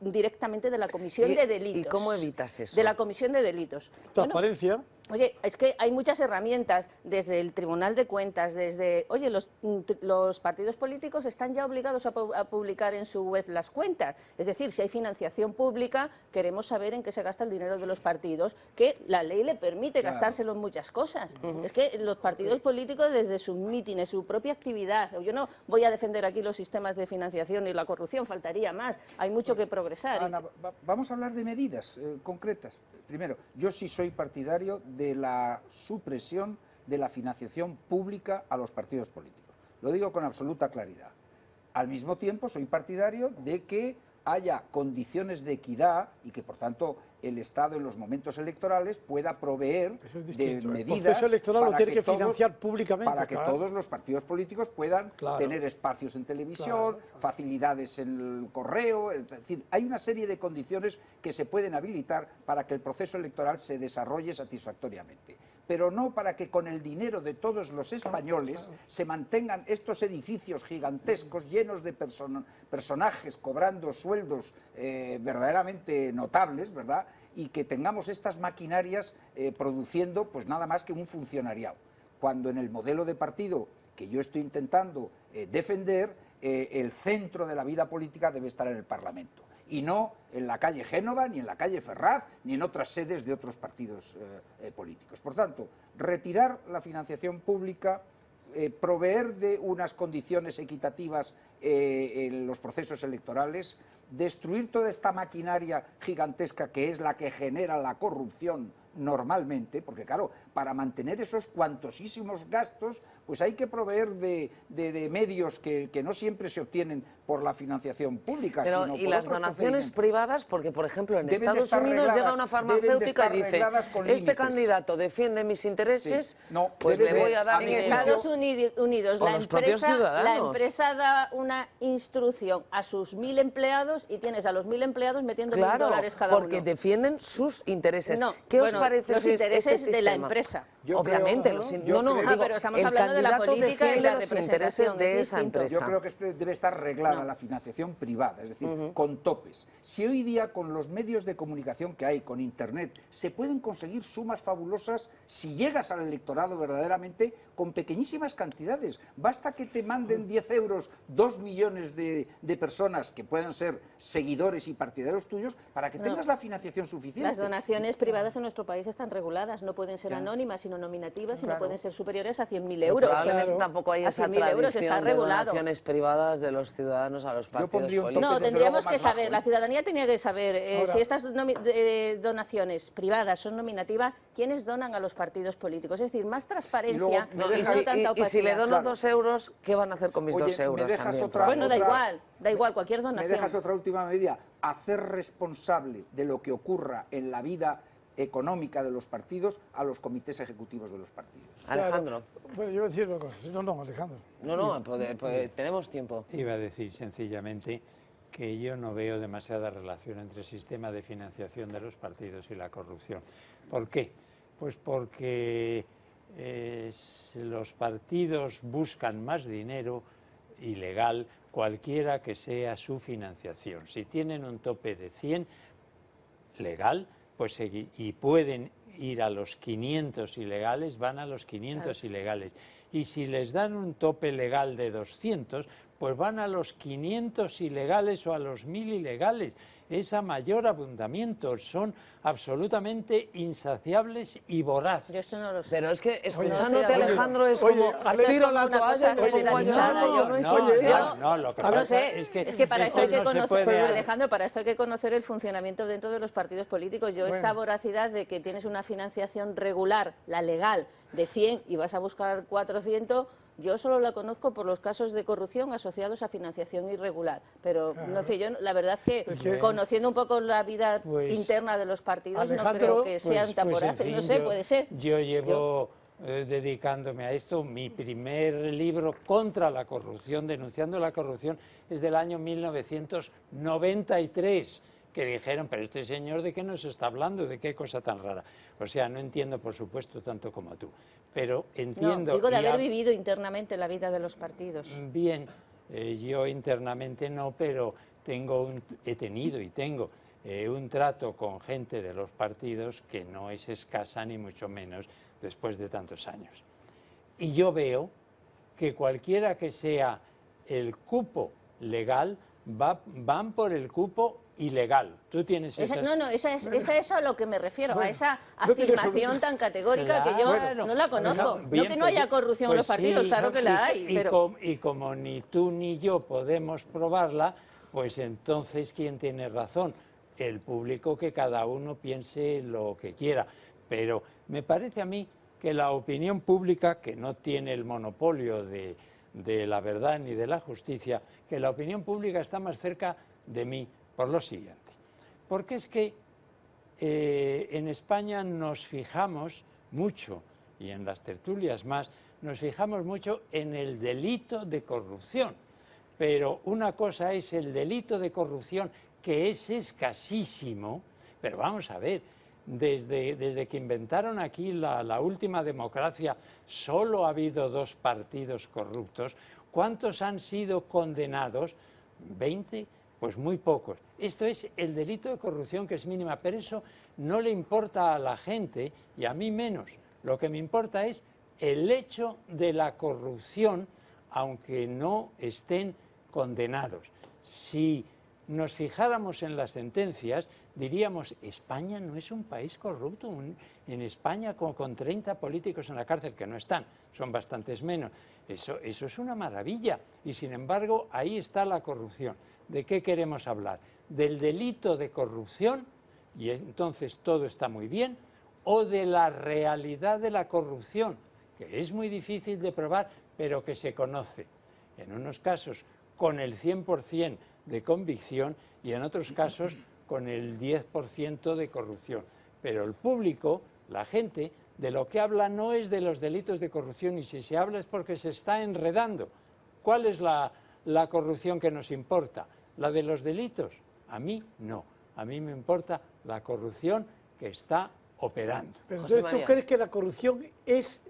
directamente de la Comisión de Delitos. ¿Y cómo evitas eso? De la Comisión de Delitos. Transparencia. Bueno, oye, es que hay muchas herramientas, desde el Tribunal de Cuentas, desde... Oye, los partidos políticos están ya obligados a publicar en su web las cuentas. Es decir, si hay financiación pública, queremos saber en qué se gasta el dinero de los partidos, que la ley le permite gastárselo en muchas cosas. Es que los partidos políticos, desde sus mítines, su propia actividad... Yo no voy a defender aquí los sistemas de financiación y la corrupción, faltaría más. Hay mucho que progresar. Ana, vamos a hablar de medidas concretas. Primero, yo sí soy partidario de la supresión de la financiación pública a los partidos políticos. Lo digo con absoluta claridad. Al mismo tiempo, soy partidario de que haya condiciones de equidad y que, por tanto, el Estado en los momentos electorales pueda proveer de medidas el proceso electoral lo tiene que financiar públicamente, para que todos los partidos políticos puedan tener espacios en televisión, facilidades en el correo, es decir, hay una serie de condiciones que se pueden habilitar para que el proceso electoral se desarrolle satisfactoriamente, pero no para que con el dinero de todos los españoles se mantengan estos edificios gigantescos llenos de personajes cobrando sueldos verdaderamente notables, ¿verdad? Y que tengamos estas maquinarias produciendo pues nada más que un funcionariado, cuando en el modelo de partido que yo estoy intentando defender, el centro de la vida política debe estar en el Parlamento y no en la calle Génova, ni en la calle Ferraz, ni en otras sedes de otros partidos políticos. Por tanto, retirar la financiación pública, proveer de unas condiciones equitativas en los procesos electorales, destruir toda esta maquinaria gigantesca que es la que genera la corrupción normalmente, porque claro, para mantener esos cuantosísimos gastos, pues hay que proveer de medios que no siempre se obtienen por la financiación pública. Pero, sino ¿y por las otros donaciones privadas? Porque, por ejemplo, en Deben de Estados estar Unidos regladas, llega una farmacéutica y dice, este candidato defiende mis intereses, pues le voy a dar en dinero. Estados Unidos O los propios la ciudadanos. empresa da una instrucción a sus 1000 empleados y tienes a los 1000 empleados metiendo Claro, $1000 cada uno. porque defienden sus intereses. No, ¿Qué os bueno, parece los ese intereses de la sistema? empresa. Obviamente, digo, pero estamos el hablando de la candidato política y defiende la los intereses representación, de es esa distinto. empresa. Yo creo que debe estar reglada la financiación privada, es decir, con topes. Si hoy día con los medios de comunicación que hay, con Internet, se pueden conseguir sumas fabulosas si llegas al electorado verdaderamente con pequeñísimas cantidades. Basta que te manden 10 euros 2 millones de personas que puedan ser seguidores y partidarios tuyos para que tengas la financiación suficiente. Las donaciones privadas en nuestro país están reguladas, no pueden ser Ya. anónimas, sino nominativas, y no Claro. pueden ser superiores a 100.000 euros. Probablemente tampoco hay A esa 100.000 euros está tradición de regulado. donaciones privadas de los ciudadanos a los partidos políticos. No, tendríamos que saber, la ciudadanía tenía que saber Ahora- si estas donaciones privadas son nominativas, quiénes donan a los partidos políticos. Es decir, más transparencia y, no tanta opacidad. Y si le dono 2 euros, ¿qué van a hacer con mis Oye, 2 euros? ¿me dejas también? otra- Bueno, da igual, cualquier ¿Me donación. dejas otra última medida? Hacer responsable de lo que ocurra en la vida económica de los partidos a los comités ejecutivos de los partidos. Alejandro. Bueno, yo voy a decir una cosa. No, Alejandro. No, tenemos tiempo. Iba a decir sencillamente que yo no veo demasiada relación entre el sistema de financiación de los partidos y la corrupción. ¿Por qué? Pues porque los partidos buscan más dinero ilegal, cualquiera que sea su financiación. Si tienen un tope de 100 legal, pues y pueden ir a los 500 ilegales, van a los 500 ilegales. Y si les dan un tope legal de 200, pues van a los 500 ilegales o a los 1000 ilegales. Es a mayor abundamiento, son absolutamente insaciables y voraces. Yo esto no lo sé. Pero es que escuchándote, Alejandro, es como tiro la toalla y me pongo a llorar. No, lo que pasa es que para esto hay que conocer, puede... Alejandro, para esto hay que conocer el funcionamiento dentro de los partidos políticos. Yo esta voracidad de que tienes una financiación regular, la legal, de 100 y vas a buscar 400... Yo solo la conozco por los casos de corrupción asociados a financiación irregular, pero no sé, yo la verdad es que conociendo un poco la vida interna de los partidos, Alejandro, no creo que sean tan voraces, no sé, puede ser. Yo llevo dedicándome a esto. Mi primer libro contra la corrupción, denunciando la corrupción, es del año 1993. que dijeron, pero este señor ¿de qué nos está hablando? ¿De qué cosa tan rara? O sea, no entiendo, por supuesto, tanto como tú, pero entiendo... No, digo de haber vivido internamente la vida de los partidos. Bien, yo internamente no, pero he tenido y tengo un trato con gente de los partidos que no es escasa ni mucho menos después de tantos años. Y yo veo que cualquiera que sea el cupo legal, van por el cupo ilegal. Tú tienes esas... Es a lo que me refiero, a esa afirmación tan categórica que yo no la conozco. No que no haya corrupción en los partidos, claro que la hay. Y como ni tú ni yo podemos probarla, pues entonces, ¿quién tiene razón? El público, que cada uno piense lo que quiera. Pero me parece a mí que la opinión pública, que no tiene el monopolio de la verdad ni de la justicia, que la opinión pública está más cerca de mí por lo siguiente. Porque es que en España nos fijamos mucho, y en las tertulias más, nos fijamos mucho en el delito de corrupción. Pero una cosa es el delito de corrupción, que es escasísimo, pero vamos a ver, desde que inventaron aquí la última democracia, solo ha habido 2 partidos corruptos. ¿Cuántos han sido condenados? ¿20? Pues muy pocos. Esto es el delito de corrupción, que es mínima, pero eso no le importa a la gente, y a mí menos. Lo que me importa es el hecho de la corrupción, aunque no estén condenados. Si nos fijáramos en las sentencias, diríamos, España no es un país corrupto. En España, con 30 políticos en la cárcel, que no están, son bastantes menos, eso es una maravilla. Y sin embargo, ahí está la corrupción. ¿De qué queremos hablar? ¿Del delito de corrupción? Y entonces todo está muy bien. ¿O de la realidad de la corrupción? Que es muy difícil de probar, pero que se conoce. En unos casos con el 100% de convicción y en otros casos con el 10% de corrupción. Pero el público, la gente, de lo que habla no es de los delitos de corrupción, y si se habla es porque se está enredando. ¿Cuál es la corrupción que nos importa? ¿La de los delitos? A mí no. A mí me importa la corrupción que está operando. Pero entonces, ¿tú crees que la corrupción es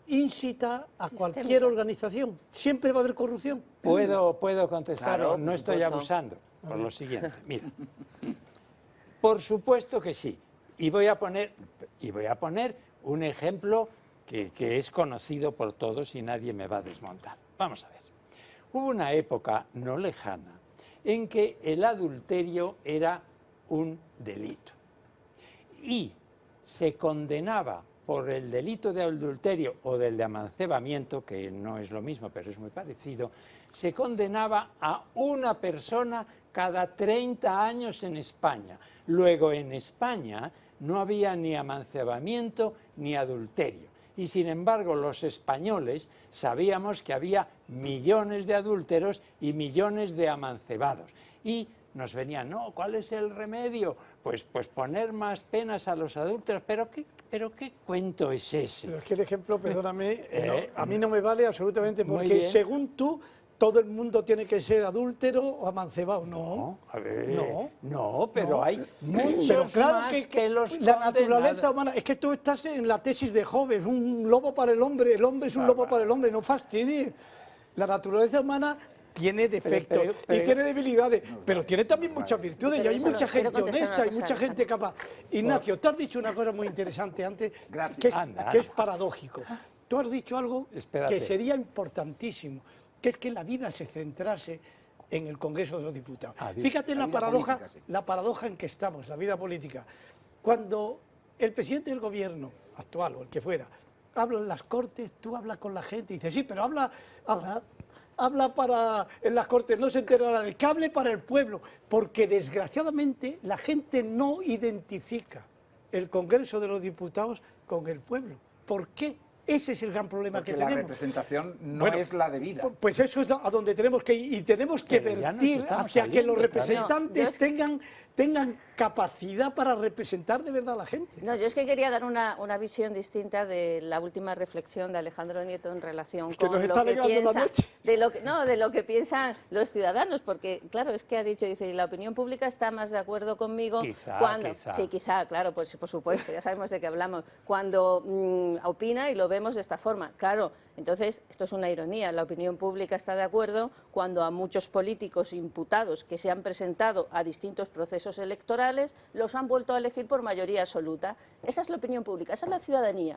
incita a cualquier organización? ¿Siempre va a haber corrupción? Puedo contestar, Claro, no estoy supuesto. abusando, por lo siguiente. Mira, por supuesto que sí. Y voy a poner un ejemplo que es conocido por todos y nadie me va a desmontar. Vamos a ver. Hubo una época no lejana en que el adulterio era un delito. Y se condenaba por el delito de adulterio o del de amancebamiento, que no es lo mismo, pero es muy parecido, se condenaba a una persona cada 30 años en España. Luego, en España no había ni amancebamiento ni adulterio. Y sin embargo, los españoles sabíamos que había millones de adúlteros y millones de amancebados. Y nos venían, no, ¿cuál es el remedio? Pues poner más penas a los adúlteros. ¿Pero qué cuento es ese? Pero es que el ejemplo, perdóname, a mí no me vale absolutamente, porque según tú, todo el mundo tiene que ser adúltero o amancebado. No, a ver, no, pero hay muchos pero claro más que los la condenados. naturaleza humana, es que tú estás en la tesis de Hobbes, un lobo para el hombre es un lobo para el hombre, no fastidies. La naturaleza humana tiene defectos y tiene debilidades, pero tiene también muchas virtudes, y hay mucha gente honesta y mucha gente capaz. Ignacio, tú has dicho una cosa muy interesante antes, que es paradójico. Tú has dicho algo que sería importantísimo, que es que la vida se centrase en el Congreso de los Diputados. Fíjate la paradoja en que estamos, la vida política. Cuando el presidente del gobierno actual, o el que fuera, habla en las Cortes, tú hablas con la gente y dices, sí, pero habla en las Cortes, no se enterará del que hable para el pueblo, porque desgraciadamente la gente no identifica el Congreso de los Diputados con el pueblo. ¿Por qué? Ese es el gran problema que tenemos. La representación no es la debida. Pues eso es a donde tenemos que ir, y tenemos que vertir hacia que los representantes tengan tengan capacidad para representar de verdad a la gente. No, yo es que quería dar una visión distinta de la última reflexión de Alejandro Nieto en relación con lo que piensa, de lo que piensan los ciudadanos, porque claro, es que ha dicho, dice, la opinión pública está más de acuerdo conmigo cuando, sí, quizá, claro, pues por supuesto, ya sabemos de qué hablamos, cuando opina y lo vemos de esta forma, claro. Entonces, esto es una ironía, la opinión pública está de acuerdo cuando a muchos políticos imputados que se han presentado a distintos procesos electorales los han vuelto a elegir por mayoría absoluta. Esa es la opinión pública, esa es la ciudadanía,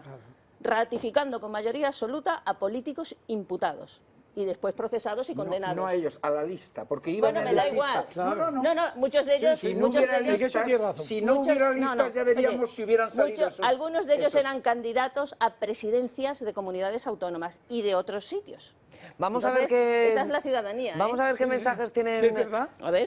ratificando con mayoría absoluta a políticos imputados y después procesados y condenados. No a ellos, a la lista, porque iban en la lista. Claro. No, muchos de ellos... Si no hubiera listas, ya veríamos si hubieran salido esos. Algunos de ellos eran candidatos a presidencias de comunidades autónomas y de otros sitios. Vamos Entonces, a ver qué... Esa es la ciudadanía. Vamos a ver qué mensajes tienen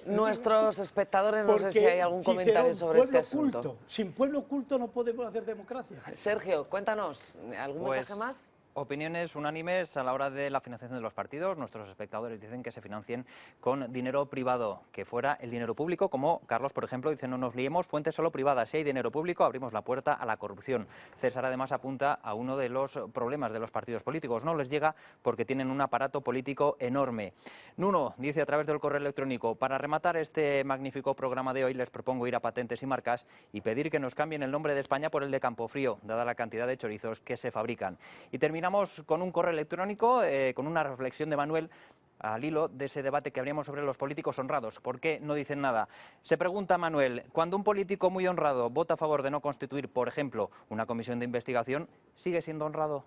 nuestros espectadores. No sé si hay algún comentario sobre este asunto. Culto. Sin pueblo culto no podemos hacer democracia. Sergio, cuéntanos, ¿algún mensaje más? Opiniones unánimes a la hora de la financiación de los partidos. Nuestros espectadores dicen que se financien con dinero privado, que fuera el dinero público, como Carlos, por ejemplo, dice: no nos liemos, fuentes solo privadas. Si hay dinero público, abrimos la puerta a la corrupción. César además apunta a uno de los problemas de los partidos políticos: no les llega porque tienen un aparato político enorme. Nuno dice a través del correo electrónico: para rematar este magnífico programa de hoy, les propongo ir a Patentes y Marcas y pedir que nos cambien el nombre de España por el de Campofrío, dada la cantidad de chorizos que se fabrican. Y terminamos con un correo electrónico, con una reflexión de Manuel al hilo de ese debate que abrimos sobre los políticos honrados. ¿Por qué no dicen nada? Se pregunta Manuel: cuando un político muy honrado vota a favor de no constituir, por ejemplo, una comisión de investigación, ¿sigue siendo honrado?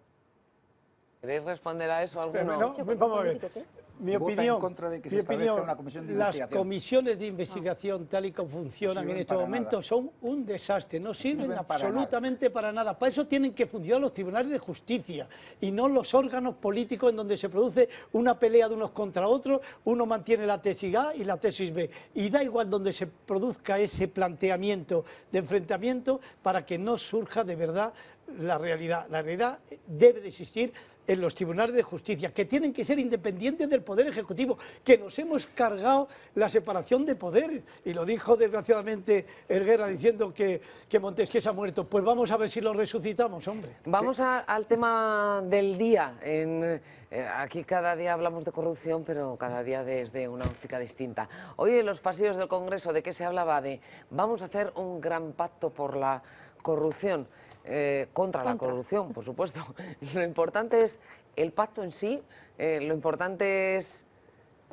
¿Queréis responder a eso alguno? No, vamos a ver. Mi opinión, en contra de que se establezca una comisión de investigación. Las comisiones de investigación, tal y como funcionan en estos momentos, son un desastre, no sirven absolutamente para nada. Para eso tienen que funcionar los tribunales de justicia y no los órganos políticos en donde se produce una pelea de unos contra otros, uno mantiene la tesis A y la tesis B. Y da igual donde se produzca ese planteamiento de enfrentamiento para que no surja de verdad la realidad. La realidad debe de existir en los tribunales de justicia, que tienen que ser independientes del Poder Ejecutivo, que nos hemos cargado la separación de poderes, y lo dijo desgraciadamente Herguera diciendo que Montesquieu se ha muerto. Pues vamos a ver si lo resucitamos, hombre. Vamos al tema del día. Aquí cada día hablamos de corrupción, pero cada día desde una óptica distinta. Hoy en los pasillos del Congreso, ¿de qué se hablaba? De vamos a hacer un gran pacto por la corrupción. Contra la corrupción, por supuesto. Lo importante es el pacto en sí, lo importante es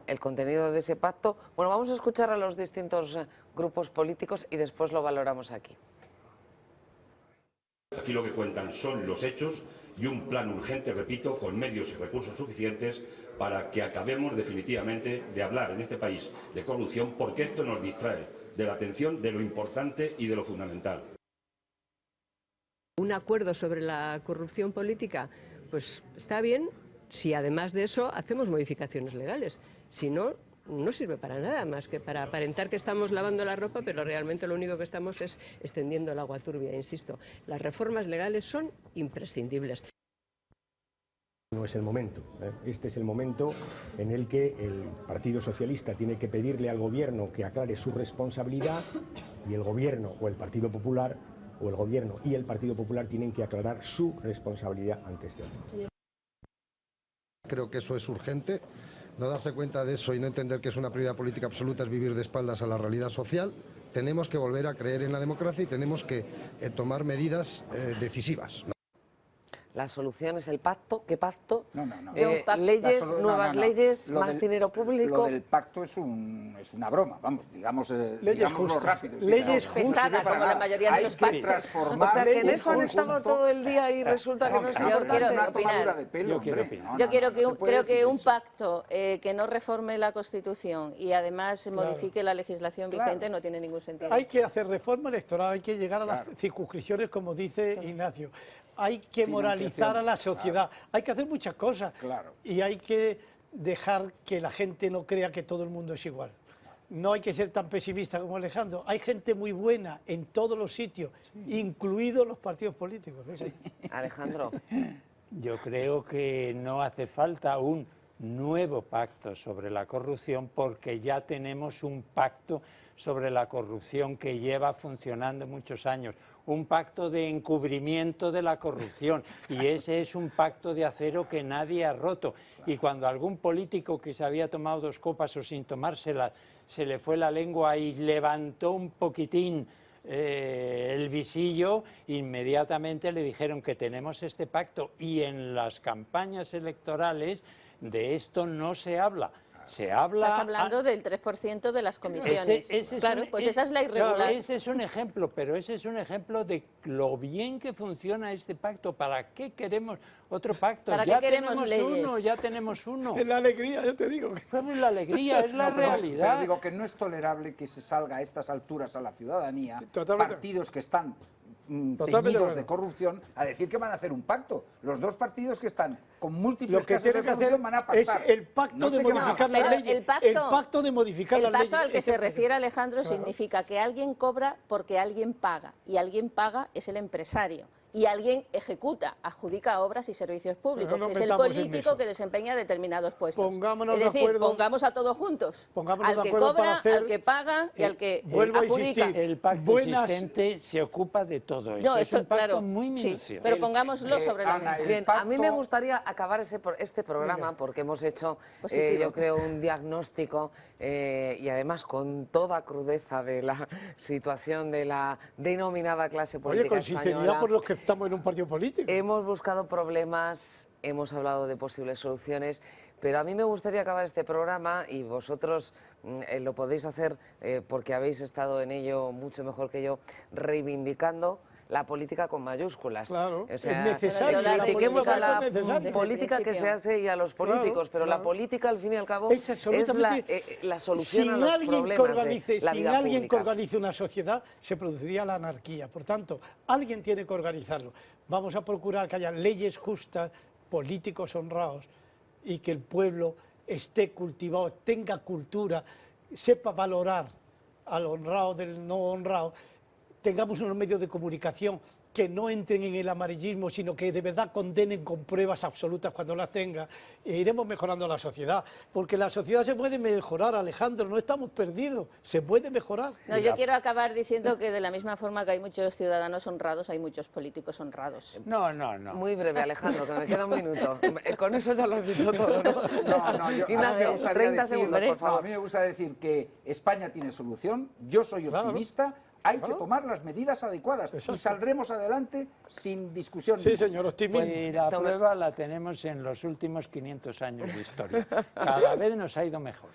el contenido de ese pacto. Bueno, vamos a escuchar a los distintos grupos políticos y después lo valoramos aquí. Aquí lo que cuentan son los hechos y un plan urgente, repito, con medios y recursos suficientes para que acabemos definitivamente de hablar en este país de corrupción, porque esto nos distrae de la atención de lo importante y de lo fundamental. Un acuerdo sobre la corrupción política, pues está bien si además de eso hacemos modificaciones legales. Si no, no sirve para nada más que para aparentar que estamos lavando la ropa, pero realmente lo único que estamos es extendiendo el agua turbia, insisto. Las reformas legales son imprescindibles. No es el momento. Este es el momento en el que el Partido Socialista tiene que pedirle al Gobierno que aclare su responsabilidad y el Gobierno o el Partido Popular o el Gobierno y el Partido Popular tienen que aclarar su responsabilidad ante este asunto. Creo que eso es urgente. No darse cuenta de eso y no entender que es una prioridad política absoluta es vivir de espaldas a la realidad social. Tenemos que volver a creer en la democracia y tenemos que tomar medidas decisivas. La solución es el pacto. ¿Qué pacto? No. Leyes, nuevas leyes, más dinero público. Lo del pacto es una broma, vamos, digámoslo rápido. Leyes pesada, como la mayoría de los pactos. O sea, que en eso han estado todo el día y resulta que no es importante. Yo creo que un pacto que no reforme la Constitución y además modifique la legislación vigente no tiene ningún sentido. Hay que hacer reforma electoral, hay que llegar a las circunscripciones, como dice Ignacio. Hay que moralizar a la sociedad, hay que hacer muchas cosas y hay que dejar que la gente no crea que todo el mundo es igual. No hay que ser tan pesimista como Alejandro, hay gente muy buena en todos los sitios, incluidos los partidos políticos. Alejandro. Yo creo que no hace falta un nuevo pacto sobre la corrupción, porque ya tenemos un pacto sobre la corrupción que lleva funcionando muchos años, un pacto de encubrimiento de la corrupción, y ese es un pacto de acero que nadie ha roto. Y cuando algún político que se había tomado 2 copas o sin tomárselas se le fue la lengua y levantó un poquitín el visillo, inmediatamente le dijeron que tenemos este pacto, y en las campañas electorales de esto no se habla. Se habla. Estás hablando del 3% de las comisiones. Claro, pues esa es la irregular. Claro, ese es un ejemplo, pero ese es un ejemplo de lo bien que funciona este pacto. ¿Para qué queremos otro pacto? ¿Para ya qué queremos tenemos leyes? uno, ya tenemos uno. Es la alegría, yo te digo. Es la alegría, es la realidad. Pero digo que no es tolerable que se salga a estas alturas a la ciudadanía Totalmente. partidos que están Totalmente teñidos de corrupción a decir que van a hacer un pacto. Los 2 partidos que están con múltiples Lo que casos de tienen que hacer corrupción van a pactar. es el pacto de modificar las leyes. El pacto de modificar las leyes. El pacto al que se refiere Alejandro Claro. significa que alguien cobra porque alguien paga, y alguien paga es el empresario, y alguien ejecuta, adjudica obras y servicios públicos, No que es el metamos en político eso. que desempeña determinados puestos. Pongámonos es decir, de acuerdo. pongamos a todos juntos, Pongámonos al de que acuerdo para cobra, hacer, al que paga y al que vuelvo a adjudica. insistir, El pacto existente se ocupa de todo esto. No, es esto, un pacto claro, muy sí, minucioso. pero pongámoslo sobre la Ana, mesa. el Bien, a mí pacto- me gustaría acabar este programa porque hemos hecho, Positivo. yo creo, un diagnóstico y además con toda crudeza de la situación de la denominada clase Oye, política con sinceridad española. por los que estamos en un partido político. Hemos buscado problemas, hemos hablado de posibles soluciones, pero a mí me gustaría acabar este programa, y vosotros lo podéis hacer porque habéis estado en ello mucho mejor que yo, reivindicando la política con mayúsculas. Claro, o sea, es necesario. critiquemos a la es necesario. política que se hace y a los políticos, Claro, pero claro. la política, al fin y al cabo, Es es absolutamente- la solución Sin a los alguien problemas que organice, de la sin vida alguien que pública. organice una sociedad, se produciría la anarquía. Por tanto, alguien tiene que organizarlo. Vamos a procurar que haya leyes justas, políticos honrados, y que el pueblo esté cultivado, tenga cultura, sepa valorar al honrado del no honrado. Tengamos unos medios de comunicación que no entren en el amarillismo, sino que de verdad condenen con pruebas absolutas cuando las tenga, e iremos mejorando la sociedad, porque la sociedad se puede mejorar, Alejandro, no estamos perdidos, se puede mejorar. No, yo quiero acabar diciendo que de la misma forma que hay muchos ciudadanos honrados, hay muchos políticos honrados. No. Muy breve, Alejandro, que me queda un minuto. Con eso ya lo has dicho todo, ¿no? Yo, Ignacio, a mí me gustaría 30 decir, segundos, por favor. A mí me gusta decir que España tiene solución, yo soy optimista, hay que tomar las medidas adecuadas y saldremos adelante sin discusión. Sí, señor, optimismo. Y la prueba la tenemos en los últimos 500 años de historia. Cada vez nos ha ido mejor.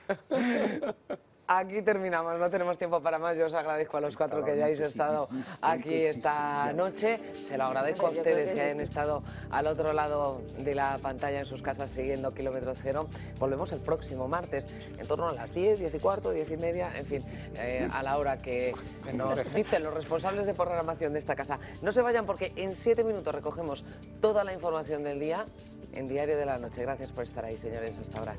Aquí terminamos, no tenemos tiempo para más. Yo os agradezco a los 4 que hayáis estado aquí esta noche. Se lo agradezco a ustedes que hayan estado al otro lado de la pantalla en sus casas siguiendo Kilómetro Cero. Volvemos el próximo martes, en torno a las 10, 10 y cuarto, 10 y media, en fin, a la hora que nos dicen los responsables de programación de esta casa. No se vayan porque en 7 minutos recogemos toda la información del día en Diario de la Noche. Gracias por estar ahí, señores. Hasta ahora.